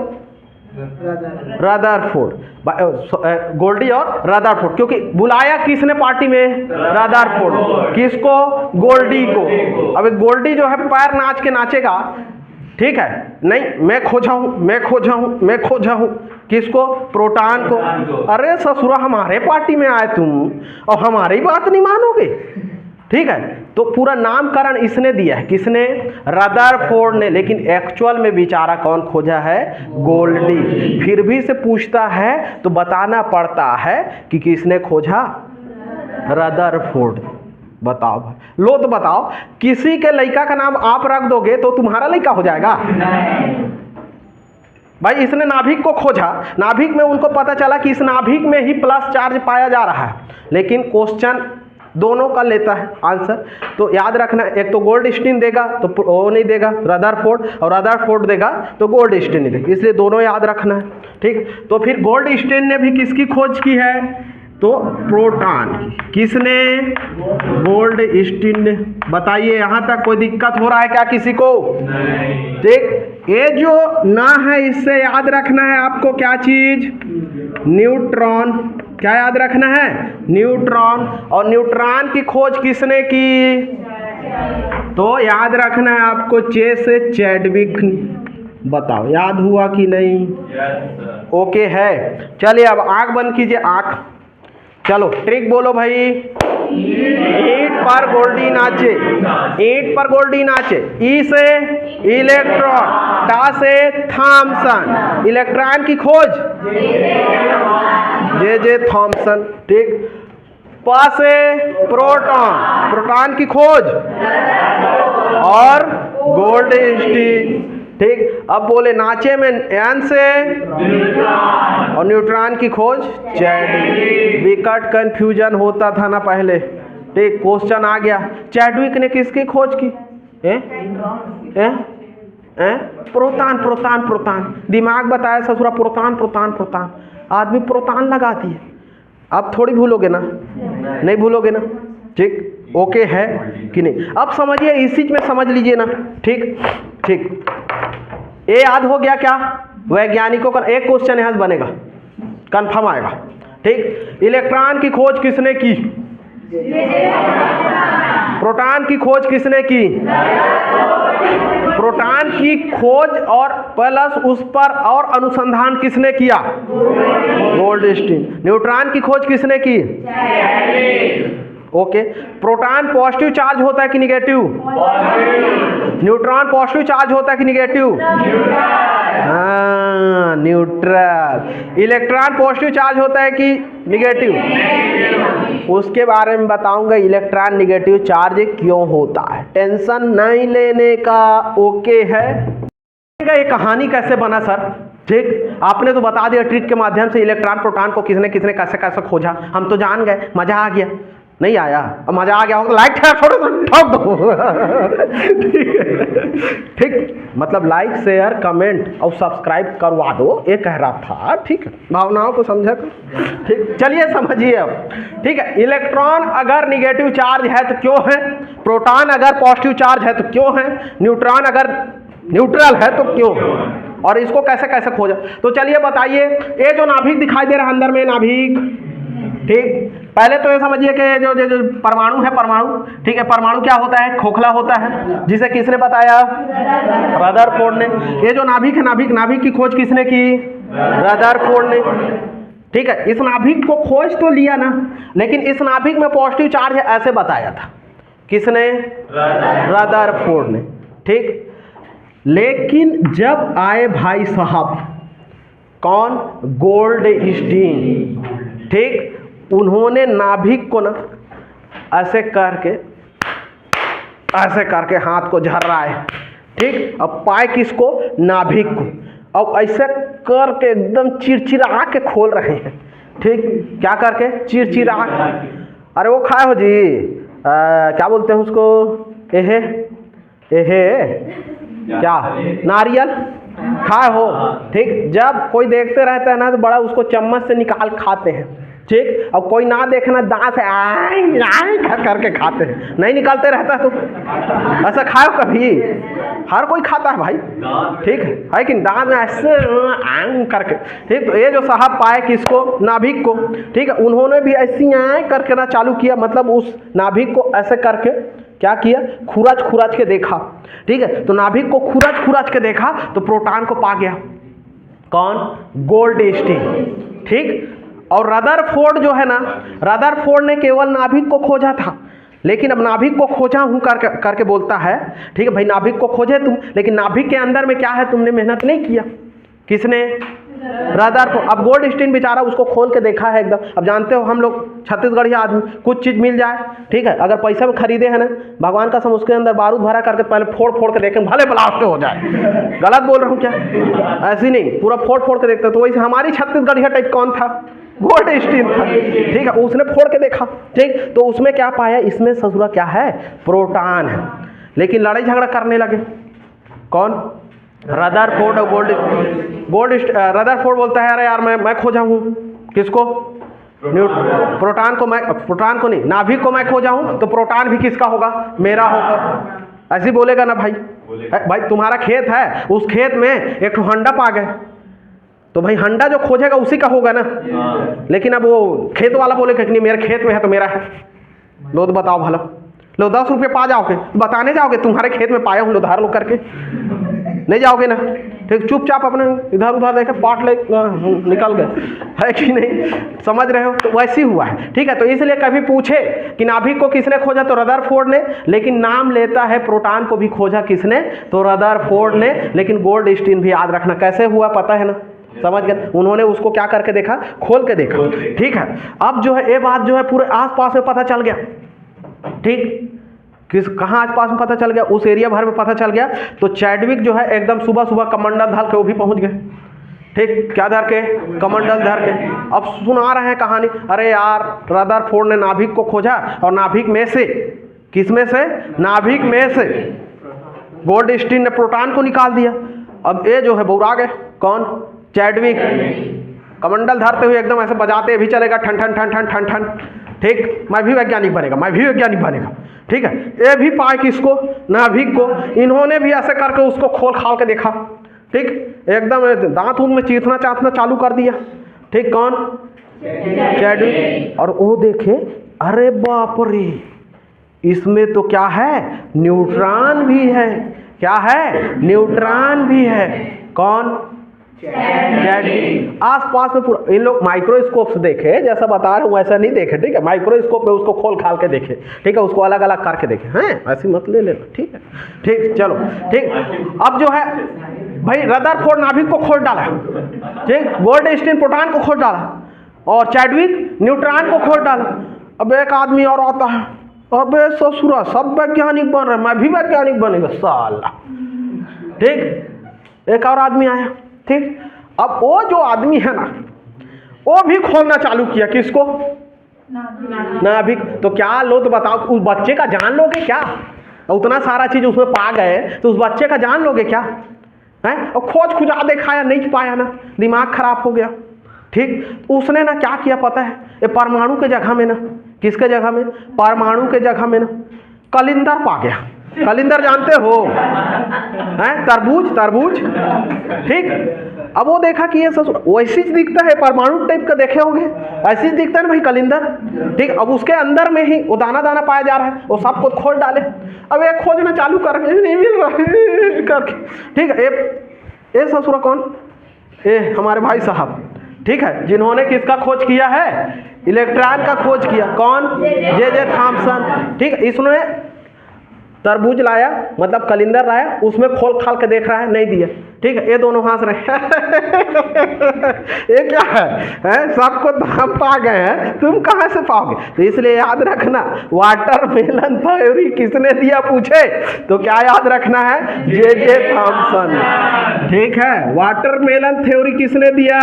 रदरफोर्ड। गोल्डी और रदरफोर्ड, क्योंकि बुलाया किसने पार्टी में? रदरफोर्ड। किसको? गोल्डी को। अब गोल्डी जो है पैर नाच के नाचेगा, ठीक है? नहीं, मैं खोजा हूं, मैं खोजा हूं, मैं खोजा हूं। किसको? प्रोटॉन को। अरे ससुरा, हमारे पार्टी में आए तुम और हमारी बात नहीं मानोगे? ठीक है, तो पूरा नामकरण इसने दिया है। किसने? रदरफोर्ड ने। लेकिन एक्चुअल में बेचारा कौन खोजा है? गोल्डी। फिर भी से पूछता है तो बताना पड़ता है कि किसने खोजा? रदरफोर्ड। बताओ भाई, लो तो बताओ, किसी के लड़का का नाम आप रख दोगे तो तुम्हारा लड़का हो जाएगा? भाई इसने नाभिक को खोजा, नाभिक में उनको पता चला कि इस नाभिक में ही प्लस चार्ज पाया जा रहा है, लेकिन क्वेश्चन दोनों का लेता है आंसर। तो याद रखना, एक तो गोल्डस्टीन देगा तो वो नहीं देगा रदरफोर्ड, और रदरफोर्ड देगा तो गोल्डस्टीन नहीं देगा, इसलिए दोनों याद रखना है। ठीक, तो फिर गोल्डस्टीन ने भी किसकी खोज की है? तो प्रोटॉन की। किसने? गोल्डस्टीन ने। बताइए यहाँ तक कोई दिक्कत हो रहा है क्या किसी को? ठीक, ये जो ना है इससे याद रखना है आपको क्या चीज? न्यूट्रॉन। क्या याद रखना है? न्यूट्रॉन। और न्यूट्रॉन की खोज किसने की? तो याद रखना है आपको से चैडविक। बताओ याद हुआ कि नहीं? ओके है। चलिए अब आंख बंद कीजिए, आंख। चलो ट्रिक बोलो भाई। ईंट पर गोल्डी नाचे। ईंट पर गोल्डी नाचे। ई से इलेक्ट्रॉन, टा से थॉम्सन। इलेक्ट्रॉन की खोज जे थॉम्सन। ठीक, पा से प्रोटॉन, प्रोटॉन की खोज और गोल्डस्टीन। ठीक, अब बोले नाचे में एन से और न्यूट्रॉन की खोज चैडविक। विकट कंफ्यूजन होता था ना पहले। ठीक, क्वेश्चन आ गया, चैडविक ने किसकी खोज की? Proton, proton, proton. दिमाग बताया ससुरा, प्रोटॉन, प्रोटॉन, प्रोटॉन। आदमी प्रोटॉन लगाती है। अब थोड़ी भूलोगे ना? नहीं भूलोगे ना? ठीक, ओके है कि नहीं? अब समझिए, इस चीज में समझ लीजिए ना। ठीक ठीक, ये याद हो गया क्या? वैज्ञानिकों का एक क्वेश्चन यहां बनेगा, कंफर्म आएगा। ठीक, इलेक्ट्रॉन की खोज किसने की? प्रोटॉन की खोज किसने की? प्रोटॉन की खोज और प्लस उस पर और अनुसंधान किसने किया? गोल्डस्टीन। न्यूट्रॉन की खोज किसने की? ओके, प्रोटॉन पॉजिटिव चार्ज होता है कि निगेटिव? न्यूट्रॉन पॉजिटिव चार्ज होता है कि निगेटिव? हाँ, न्यूट्रल। इलेक्ट्रॉन पॉजिटिव चार्ज होता है कि निगेटिव? उसके बारे में बताऊंगा, इलेक्ट्रॉन निगेटिव चार्ज क्यों होता है। टेंशन नहीं लेने का। ओके है। ये कहानी कैसे बना सर? ठीक, आपने तो बता दिया ट्रिक के माध्यम से इलेक्ट्रॉन प्रोटॉन को किसने किसने कैसे कैसे खोजा, हम तो जान गए, मजा आ गया। नहीं आया? अब मजा आ गया हो तो लाइक ठोक दो। ठीक, मतलब लाइक शेयर कमेंट और सब्सक्राइब करवा दो, ये कह रहा था। ठीक है, भावनाओं को समझा कर। ठीक, चलिए समझिए अब। ठीक है, इलेक्ट्रॉन अगर निगेटिव चार्ज है तो क्यों है, प्रोटॉन अगर पॉजिटिव चार्ज है तो क्यों है, न्यूट्रॉन अगर न्यूट्रल है तो क्यों है, और इसको कैसे कैसे खोजा। तो चलिए बताइए, ये जो नाभिक दिखाई दे रहा है अंदर में नाभिक, ठीक, पहले तो ये समझिए कि जो परमाणु है, परमाणु, ठीक है, परमाणु क्या होता है, खोखला होता है, जिसे किसने बताया, रदरफोर्ड ने। ये जो नाभिक है, नाभिक की खोज किसने की, रदरफोर्ड ने। ठीक है, इस नाभिक को खोज तो लिया ना, लेकिन इस नाभिक में पॉजिटिव चार्ज है ऐसे बताया था, किसने, रदरफोर्ड ने। ठीक, लेकिन जब आए भाई साहब कौन, गोल्डस्टीन, ठीक, उन्होंने नाभिक को ना ऐसे करके हाथ को झर्राए, ठीक, अब पाए किसको, नाभिक को, अब ऐसे करके एकदम चिरचिरा के खोल रहे हैं। ठीक, क्या करके, चिरचिरा। अरे वो खाए हो जी, क्या बोलते हैं उसको, एहे क्या, नारियल खाए हो। ठीक, जब कोई देखते रहता है ना तो बड़ा उसको चम्मच से निकाल खाते हैं। ठीक, अब कोई ना देखना दांत से आई करके खाते हैं, नहीं निकालते रहता तो ऐसा खाओ कभी, हर कोई खाता है भाई। ठीक है कि दांत में ऐसे करके। ठीक, तो ये जो साहब पाए किसको, नाभिक को, ठीक है, उन्होंने भी ऐसी करके ना चालू किया, मतलब उस नाभिक को ऐसे करके क्या किया, खुराच के देखा। ठीक है, तो नाभिक को खुराच के देखा तो प्रोटॉन को पा गया, कौन, गोल्डस्टीन। ठीक, और रदरफोर्ड जो है ना, रदरफोर्ड ने केवल नाभिक को खोजा था, लेकिन अब नाभिक को खोजा हूं करके बोलता है। ठीक है भाई, नाभिक को खोजे तुम, लेकिन नाभिक के अंदर में क्या है तुमने मेहनत नहीं किया, किसने, रदरफोर्ड। अब गोल्डस्टीन बेचारा उसको खोल के देखा है एकदम। अब जानते हो हम लोग छत्तीसगढ़ी आदमी, कुछ चीज़ मिल जाए, ठीक है, अगर पैसा में खरीदे है ना, भगवान का सम उसके अंदर बारूद भरा करके पहले फोड़ के देखें, भले ब्लास्ट हो जाए। गलत बोल रहा हूँ क्या, ऐसी नहीं, पूरा फोड़ के देखते। तो वैसे हमारी छत्तीसगढ़िया टाइप कौन था, गोल्डस्टीन था। ठीक है, उसने फोड़ के देखा। ठीक, तो उसमें क्या पाया, इसमें ससुरा क्या है, प्रोटॉन है। लेकिन लड़ाई झगड़ा करने लगे, कौन, रदरफोर्ड और रदरफोर्ड बोलता है अरे यार मैं खोजा हूँ, किसको, प्रोटॉन को। मैं प्रोटॉन को नहीं, नाभिक को मैं खोजा हूँ, तो प्रोटॉन भी किसका होगा, मेरा होगा। ऐसे बोलेगा ना भाई, भाई तुम्हारा खेत है, उस खेत में एक ठो हंडा पा गए, तो भाई हंडा जो खोजेगा उसी का होगा ना। लेकिन अब वो खेत वाला बोलेगा कि नहीं मेरे खेत में है तो मेरा है। लो तो बताओ भला, लो 10 रुपये पा जाओगे, बताने जाओगे तुम्हारे खेत में पाया हूँ, लो धार लो करके, नहीं जाओगे ना। ठीक, चुपचाप अपने इधर उधर देखे पाट ले निकल गए, है कि नहीं, समझ रहे हो। तो वैसे ही हुआ है। ठीक है, तो इसलिए कभी पूछे कि नाभिक को किसने खोजा, तो रदरफोर्ड ने, लेकिन नाम लेता है प्रोटॉन को भी खोजा किसने, तो रदरफोर्ड ने। लेकिन गोल्डस्टीन भी याद रखना कैसे हुआ पता है ना, समझ गए, उन्होंने उसको क्या करके देखा, खोल के देखा। ठीक है, अब जो है ये बात जो है पूरे आसपास में पता चल गया। ठीक, किस कहाँ आसपास में पता चल गया, उस एरिया भर में पता चल गया। तो चैडविक जो है एकदम सुबह कमंडल धर के वो भी पहुंच गए। ठीक, क्या धर के, कमंडल धर के। अब सुना रहे हैं कहानी, अरे यार रदरफोर्ड ने नाभिक को खोजा, और नाभिक में से, किस में से, नाभिक में से गोल्डस्टीन ने प्रोटॉन को निकाल दिया। अब ये जो है बौरा गए, कौन, चैडविक, कमंडल धरते हुए एकदम ऐसे बजाते भी चलेगा, ठन ठन ठन ठन ठन ठन। ठीक, मैं भी वैज्ञानिक बनेगा। ठीक है, ये भी पाए किसको, नाभिक को। इन्होंने भी ऐसे करके उसको खोल खाल के देखा। ठीक, एकदम दांत में चीरना चालू कर दिया। ठीक, कौन, चैडविक। और वो देखे, अरे बाप रे, इसमें तो क्या है, न्यूट्रॉन भी है। क्या है, न्यूट्रॉन भी है। कौन, चैडविक। आसपास में पूरा, इन लोग माइक्रोस्कोप से देखे, जैसा बता रहा हूँ वैसा नहीं देखे। ठीक है, माइक्रोस्कोप में उसको खोल खाल के देखे। ठीक है, उसको अलग अलग करके देखे हैं, ऐसी मत ले लेना। ठीक है, ठीक, चलो ठीक। अब जो है भाई रदरफोर्ड नाभिक को खोज डाला, ठीक, गोल्डस्टीन प्रोटॉन को खोज डाला, और चैडविक न्यूट्रॉन को खोज डाला। अब एक आदमी और आता है, अबे ससुरा सब वैज्ञानिक बन रहे, मैं भी वैज्ञानिक बनेगा साला। ठीक, एक और आदमी आया। ठीक, अब वो जो आदमी है ना, वो भी खोलना चालू किया, किसको, नाभिक। तो क्या लो, तो बताओ, उस बच्चे का जान लोगे क्या? उतना सारा चीज उसमें पा गए तो उस बच्चे का जान लोगे क्या? है, और खोज खुजा दिखाया, नहीं पाया ना, दिमाग खराब हो गया। ठीक, उसने ना क्या किया पता है, ये परमाणु के जगह में ना, किसके जगह में, परमाणु के जगह में ना कलिंदर पा गया। कलिंदर जानते हो, हैं, तरबूज, तरबूज। ठीक, अब वो देखा कि ये सब वैसी दिखता है, परमाणु टाइप का देखे होंगे, ऐसी दिखता है ना भाई कलिंदर। ठीक, अब उसके अंदर में ही वो दाना दाना पाया जा रहा है, वो सबको खोज डाले। अब ये खोजना चालू कर, नहीं मिल रहा है करके। ठीक है, ये ससुरा कौन, ये हमारे भाई साहब, ठीक है, जिन्होंने किसका खोज किया है, इलेक्ट्रॉन का खोज किया। कौन, जे थॉमसन। ठीक, इसने तरबूज लाया, मतलब कलिंदर लाया, उसमें खोल खाल के देख रहा है, नहीं दिया। ठीक है, ये दोनों हंस रहे ये क्या है? सबको तो हम पा गए हैं, तुम कहाँ से पाओगे? तो इसलिए याद रखना, वाटरमेलन थ्योरी किसने दिया पूछे तो क्या याद रखना है, जे थॉमसन। ठीक है, वाटरमेलन थ्योरी किसने दिया,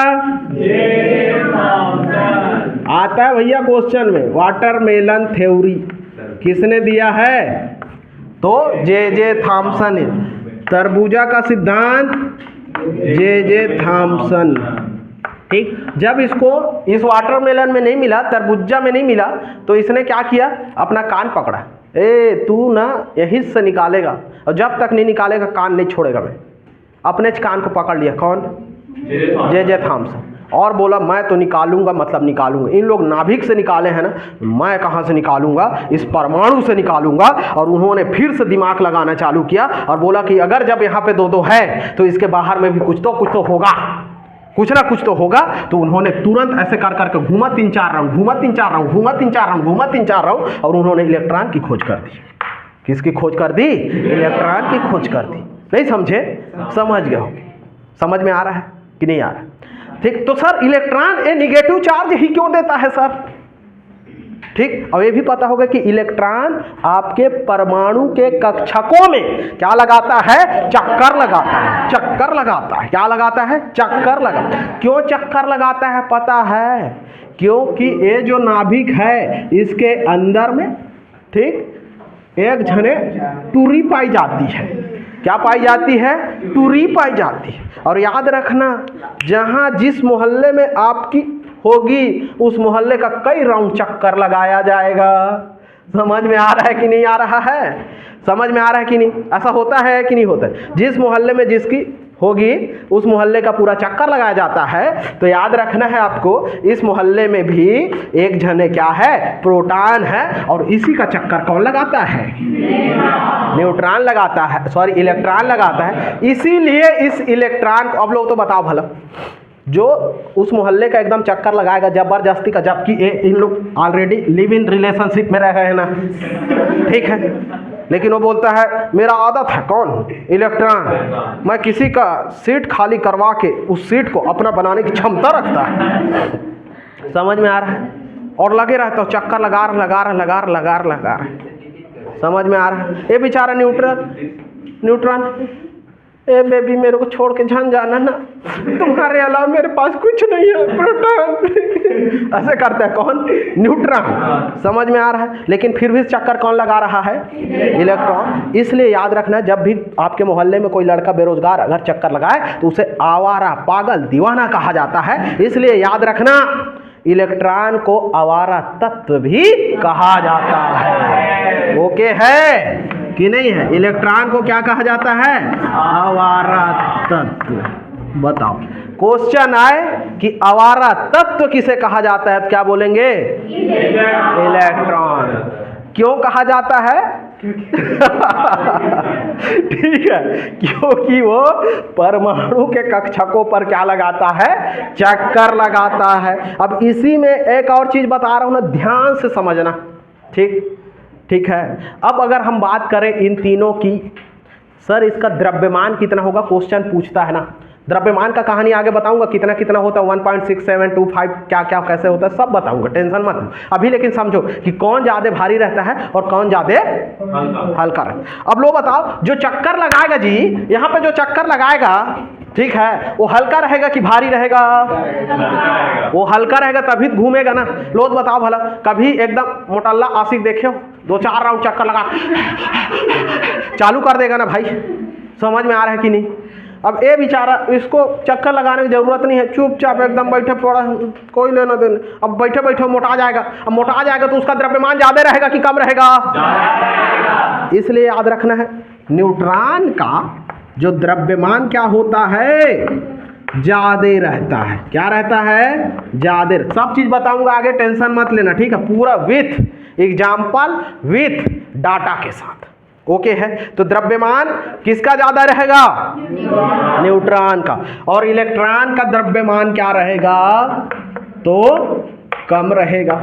आता है भैया क्वेश्चन में, वाटरमेलन थ्योरी किसने दिया है, तो जे थॉमसन। तरबूजा का सिद्धांत जे थॉमसन। ठीक, जब इसको इस वाटरमेलन में नहीं मिला, तरबूजा में नहीं मिला, तो इसने क्या किया, अपना कान पकड़ा, ए तू ना यहीं से निकालेगा, और जब तक नहीं निकालेगा कान नहीं छोड़ेगा मैं। अपने कान को पकड़ लिया, कौन, जे थॉमसन, और बोला मैं तो निकालूंगा, मतलब निकालूंगा। इन लोग नाभिक से निकाले हैं ना, मैं कहाँ से निकालूंगा, इस परमाणु से निकालूंगा। और उन्होंने फिर से दिमाग लगाना चालू किया और बोला कि अगर जब यहाँ पे दो है तो इसके बाहर में भी कुछ तो होगा, कुछ ना कुछ तो होगा। तो उन्होंने तुरंत ऐसे कर करके घूमा 3-4 राउंड, घूमा 3-4 राउंड, घूमा 3-4 राउंड, घूमा 3-4 राउंड, और उन्होंने इलेक्ट्रॉन की खोज कर दी। किसकी खोज कर दी, इलेक्ट्रॉन की खोज कर दी। नहीं समझे, समझ गए हो, समझ में आ रहा है कि नहीं आ रहा है? ठीक, तो सर इलेक्ट्रॉन ये निगेटिव चार्ज ही क्यों देता है सर? ठीक, और ये भी पता होगा कि इलेक्ट्रॉन आपके परमाणु के कक्षकों में क्या लगाता है, चक्कर लगाता है, चक्कर लगाता है। क्या लगाता है, चक्कर लगाता है। क्यों चक्कर लगाता है पता है, क्योंकि ये जो नाभिक है इसके अंदर में, ठीक, एक झने टूरी पाई जाती है। क्या पाई जाती है, टूरी पाई जाती है। और याद रखना, जहाँ जिस मोहल्ले में आपकी होगी उस मोहल्ले का कई राउंड चक्कर लगाया जाएगा। समझ में आ रहा है कि नहीं आ रहा है, समझ में आ रहा है कि नहीं? ऐसा होता है कि नहीं होता है? जिस मोहल्ले में जिसकी होगी उस मोहल्ले का पूरा चक्कर लगाया जाता है। तो याद रखना है आपको, इस मोहल्ले में भी एक जने क्या है, प्रोटॉन है, और इसी का चक्कर कौन लगाता है, न्यूट्रॉन लगाता है, सॉरी इलेक्ट्रॉन लगाता है। इसीलिए इस इलेक्ट्रॉन को, अब लोग तो बताओ भला, जो उस मोहल्ले का एकदम चक्कर लगाएगा जबरदस्ती का, जबकि इन लोग ऑलरेडी लिव इन रिलेशनशिप में रह रहे हैं ना, ठीक है, लेकिन वो बोलता है मेरा आदत है, कौन, इलेक्ट्रॉन, मैं किसी का सीट खाली करवा के उस सीट को अपना बनाने की क्षमता रखता है। समझ में आ रहा है? और लगे रहता हूँ, चक्कर लगा रहा है। समझ में आ रहा है? ये बेचारा न्यूट्रॉन, ए बेबी मेरे को छोड़ के झन जाना ना, तुम्हारे अलावा मेरे पास कुछ नहीं है, प्रोटॉन। ऐसे करता है कौन, न्यूट्रॉन। समझ में आ रहा है? लेकिन फिर भी चक्कर कौन लगा रहा है, इलेक्ट्रॉन। इसलिए याद रखना, जब भी आपके मोहल्ले में कोई लड़का बेरोजगार अगर चक्कर लगाए तो उसे आवारा, पागल, दीवाना कहा जाता है। इसलिए याद रखना, इलेक्ट्रॉन को आवारा तत्व भी कहा जाता है। ओके है कि नहीं है? इलेक्ट्रॉन को क्या कहा जाता है, आवारा तत्व। बताओ, क्वेश्चन आए कि आवारा तत्व किसे कहा जाता है, तो क्या बोलेंगे, इलेक्ट्रॉन। क्यों कहा जाता है? ठीक है, क्योंकि वो परमाणु के कक्षकों पर क्या लगाता है, चक्कर लगाता है। अब इसी में एक और चीज बता रहा हूं ना, ध्यान से समझना, ठीक है। अब अगर हम बात करें इन तीनों की, सर इसका द्रव्यमान कितना होगा, क्वेश्चन पूछता है ना। द्रव्यमान का कहानी आगे बताऊंगा, कितना कितना होता है, 1.6725 क्या क्या कैसे होता है सब बताऊंगा, टेंशन मत लो अभी। लेकिन समझो कि कौन ज्यादा भारी रहता है और कौन ज्यादा हल्का रहता है। अब लो बताओ, जो चक्कर लगाएगा जी, यहाँ पे जो चक्कर लगाएगा, ठीक है, वो हल्का रहेगा कि भारी रहेगा? वो हल्का रहेगा तभी घूमेगा ना। लो बताओ भला, कभी एकदम मोटल्ला आशिक देखे हो 2-4 राउंड चक्कर लगा चालू कर देगा ना भाई? समझ में आ रहा है कि नहीं? अब ये बेचारा, इसको चक्कर लगाने की जरूरत नहीं है, चुपचाप एकदम बैठे पड़ा, कोई लेना देना। अब बैठे बैठे मोटा जाएगा, अब मोटा जाएगा तो उसका द्रव्यमान ज़्यादा रहेगा कि कम रहेगा? इसलिए याद रखना है, न्यूट्रॉन का जो द्रव्यमान क्या होता है? ज़्यादा रहता है। क्या रहता है? ज़्यादा। सब चीज़ बताऊंगा आगे, टेंशन मत लेना, ठीक है? पूरा विथ एग्जाम्पल, विथ डाटा के साथ। ओके है? तो द्रव्यमान किसका ज़्यादा रहेगा? न्यूट्रॉन का। और इलेक्ट्रॉन का द्रव्यमान क्या रहेगा? तो कम रहेगा।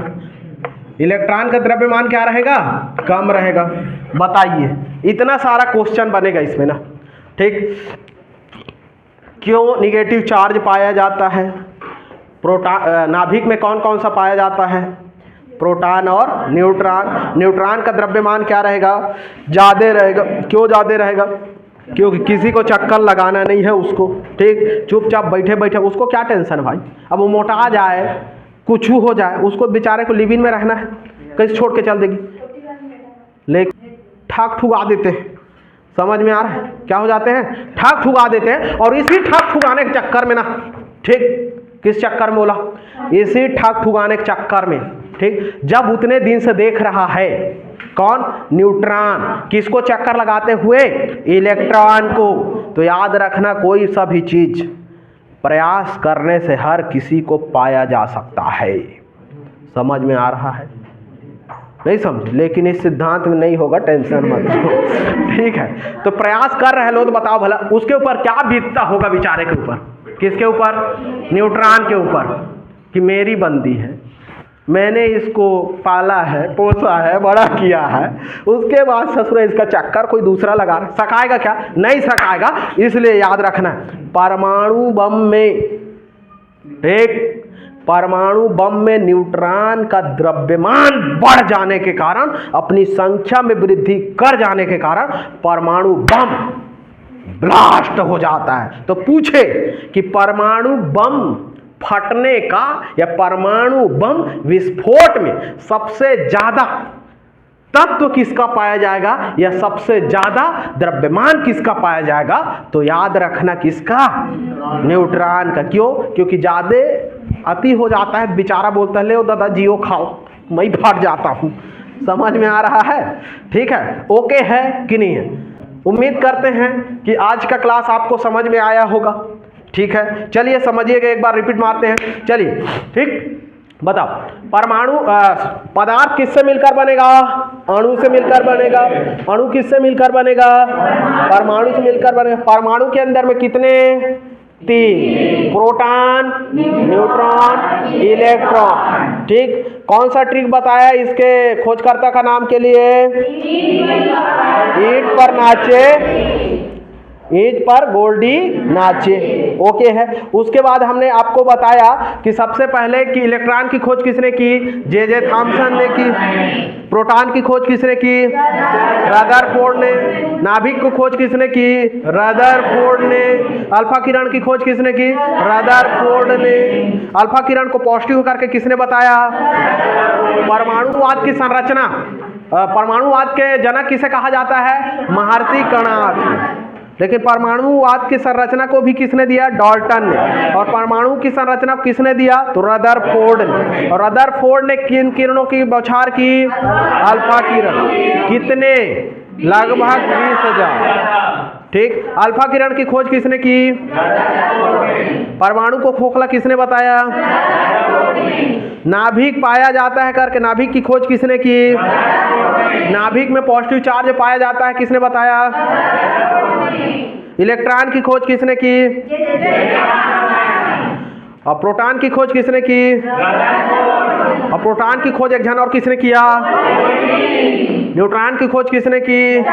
इलेक्ट्रॉन का द्रव्यमान क्या रहेगा? कम रहेगा। बताइए, इतना सारा क्वेश्चन बनेगा इसमें ना, ठीक? क्यों निगेटिव चार्ज पाया जाता है? नाभिक में कौन कौन सा पाया जाता है? प्रोटॉन और न्यूट्रॉन। न्यूट्रॉन का द्रव्यमान क्या रहेगा? ज़्यादा रहेगा। क्यों ज़्यादा रहेगा? क्योंकि किसी को चक्कर लगाना नहीं है उसको, ठीक? चुपचाप बैठे बैठे, उसको क्या टेंशन भाई? अब वो मोटा जाए, कुछ हो जाए, उसको बेचारे को लिविंग में रहना है, कैसे छोड़ के चल देगी? लेकिन ठाक ठुका देते हैं। समझ में आ रहा है? क्या हो जाते हैं? ठाक ठुका देते हैं। और इसी ठाक ठुकाने के चक्कर में ना, ठीक, किस चक्कर में बोला? इसी ठाक ठुकाने के चक्कर में, ठीक, जब उतने दिन से देख रहा है कौन? न्यूट्रॉन। किसको चक्कर लगाते हुए? इलेक्ट्रॉन को। तो याद रखना, कोई सा भी चीज प्रयास करने से हर किसी को पाया जा सकता है। समझ में आ रहा है? नहीं समझ? लेकिन इस सिद्धांत में नहीं होगा, टेंशन मत लो, ठीक है? तो प्रयास कर रहे लोग, तो बताओ भला उसके ऊपर क्या बीतता होगा बेचारे के ऊपर? किसके ऊपर? न्यूट्रॉन के ऊपर। कि मेरी बंदी है, मैंने इसको पाला है, पोसा है, बड़ा किया है, उसके बाद ससुर इसका चक्कर कोई दूसरा लगा रहा है, सकाएगा क्या? नहीं सकाएगा। इसलिए याद रखना, परमाणु बम में, एक परमाणु बम में न्यूट्रॉन का द्रव्यमान बढ़ जाने के कारण, अपनी संख्या में वृद्धि कर जाने के कारण परमाणु बम ब्लास्ट हो जाता है। तो पूछे कि परमाणु बम फटने का या परमाणु बम विस्फोट में सबसे ज्यादा तत्व किसका पाया जाएगा या सबसे ज्यादा द्रव्यमान किसका पाया जाएगा? तो याद रखना, किसका? न्यूट्रॉन का। क्यों? क्योंकि ज्यादा अति हो जाता है, बेचारा बोलता है ले दादा जियो खाओ, मैं फट जाता हूँ। समझ में आ रहा है? ठीक है, ओके है कि नहीं है? उम्मीद करते हैं कि आज का क्लास आपको समझ में आया होगा। ठीक है, चलिए समझिएगा, एक बार रिपीट मारते हैं। चलिए, ठीक, बताओ, परमाणु पदार्थ किससे मिलकर बनेगा? अणु से मिलकर बनेगा। अणु किससे मिलकर बनेगा? परमाणु से मिलकर बनेगा। परमाणु के अंदर में कितने? 3, प्रोटॉन, न्यूट्रॉन, इलेक्ट्रॉन। ठीक, कौन सा ट्रिक बताया इसके खोजकर्ता का नाम के लिए? ईंट पर नाचे, ईंट पर गोल्डी नाचे। ओके है। उसके बाद हमने आपको बताया कि सबसे पहले कि इलेक्ट्रॉन की खोज किसने की? जे थॉमसन ने की। प्रोटॉन की खोज किसने की? रदरफोर्ड ने। नाभिक की खोज किसने की? रदरफोर्ड ने। अल्फा किरण की खोज किसने की? रदरफोर्ड ने। अल्फा किरण को पॉजिटिव करके किसने बताया? परमाणुवाद की संरचना, परमाणुवाद के जनक किसे कहा जाता है? महर्षि कर्णाद। लेकिन परमाणुवाद की संरचना को भी किसने दिया? डाल्टन ने। और परमाणु की संरचना को किसने दिया? तो रदरफोर्ड ने। और रदरफोर्ड ने किन किरणों की बौछार की? अल्फा किरण। कितने? लगभग 20,000। ठीक, अल्फा किरण की खोज किसने की? परमाणु को खोखला किसने बताया? नाभिक पाया जाता है करके नाभिक की खोज किसने की? नाभिक में पॉजिटिव चार्ज पाया जाता है, किसने बताया? इलेक्ट्रॉन की खोज किसने की? और प्रोटॉन की खोज किसने की? और प्रोटॉन की खोज एक जन और किसने किया? न्यूट्रॉन की खोज किसने की?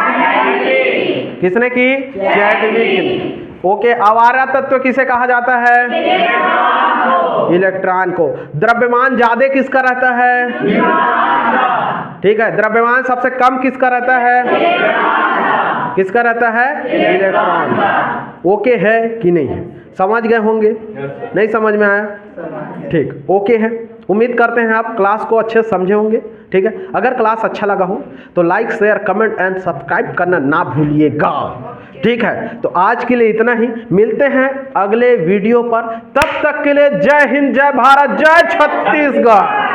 किसने की? चैडविक। ओके, आवारा तत्व किसे कहा जाता है? इलेक्ट्रॉन को। द्रव्यमान ज्यादा किसका रहता है? ठीक है, द्रव्यमान सबसे कम किसका रहता है? किसका रहता है? इलेक्ट्रॉन। ओके है कि नहीं है? समझ गए होंगे? नहीं समझ में आया? ठीक, ओके है। उम्मीद करते हैं आप क्लास को अच्छे से समझे होंगे। ठीक है, अगर क्लास अच्छा लगा हो तो like share comment and subscribe करना ना भूलिएगा। ठीक है, तो आज के लिए इतना ही, मिलते हैं अगले वीडियो पर। तब तक के लिए जय हिंद, जय भारत, जय छत्तीसगढ़।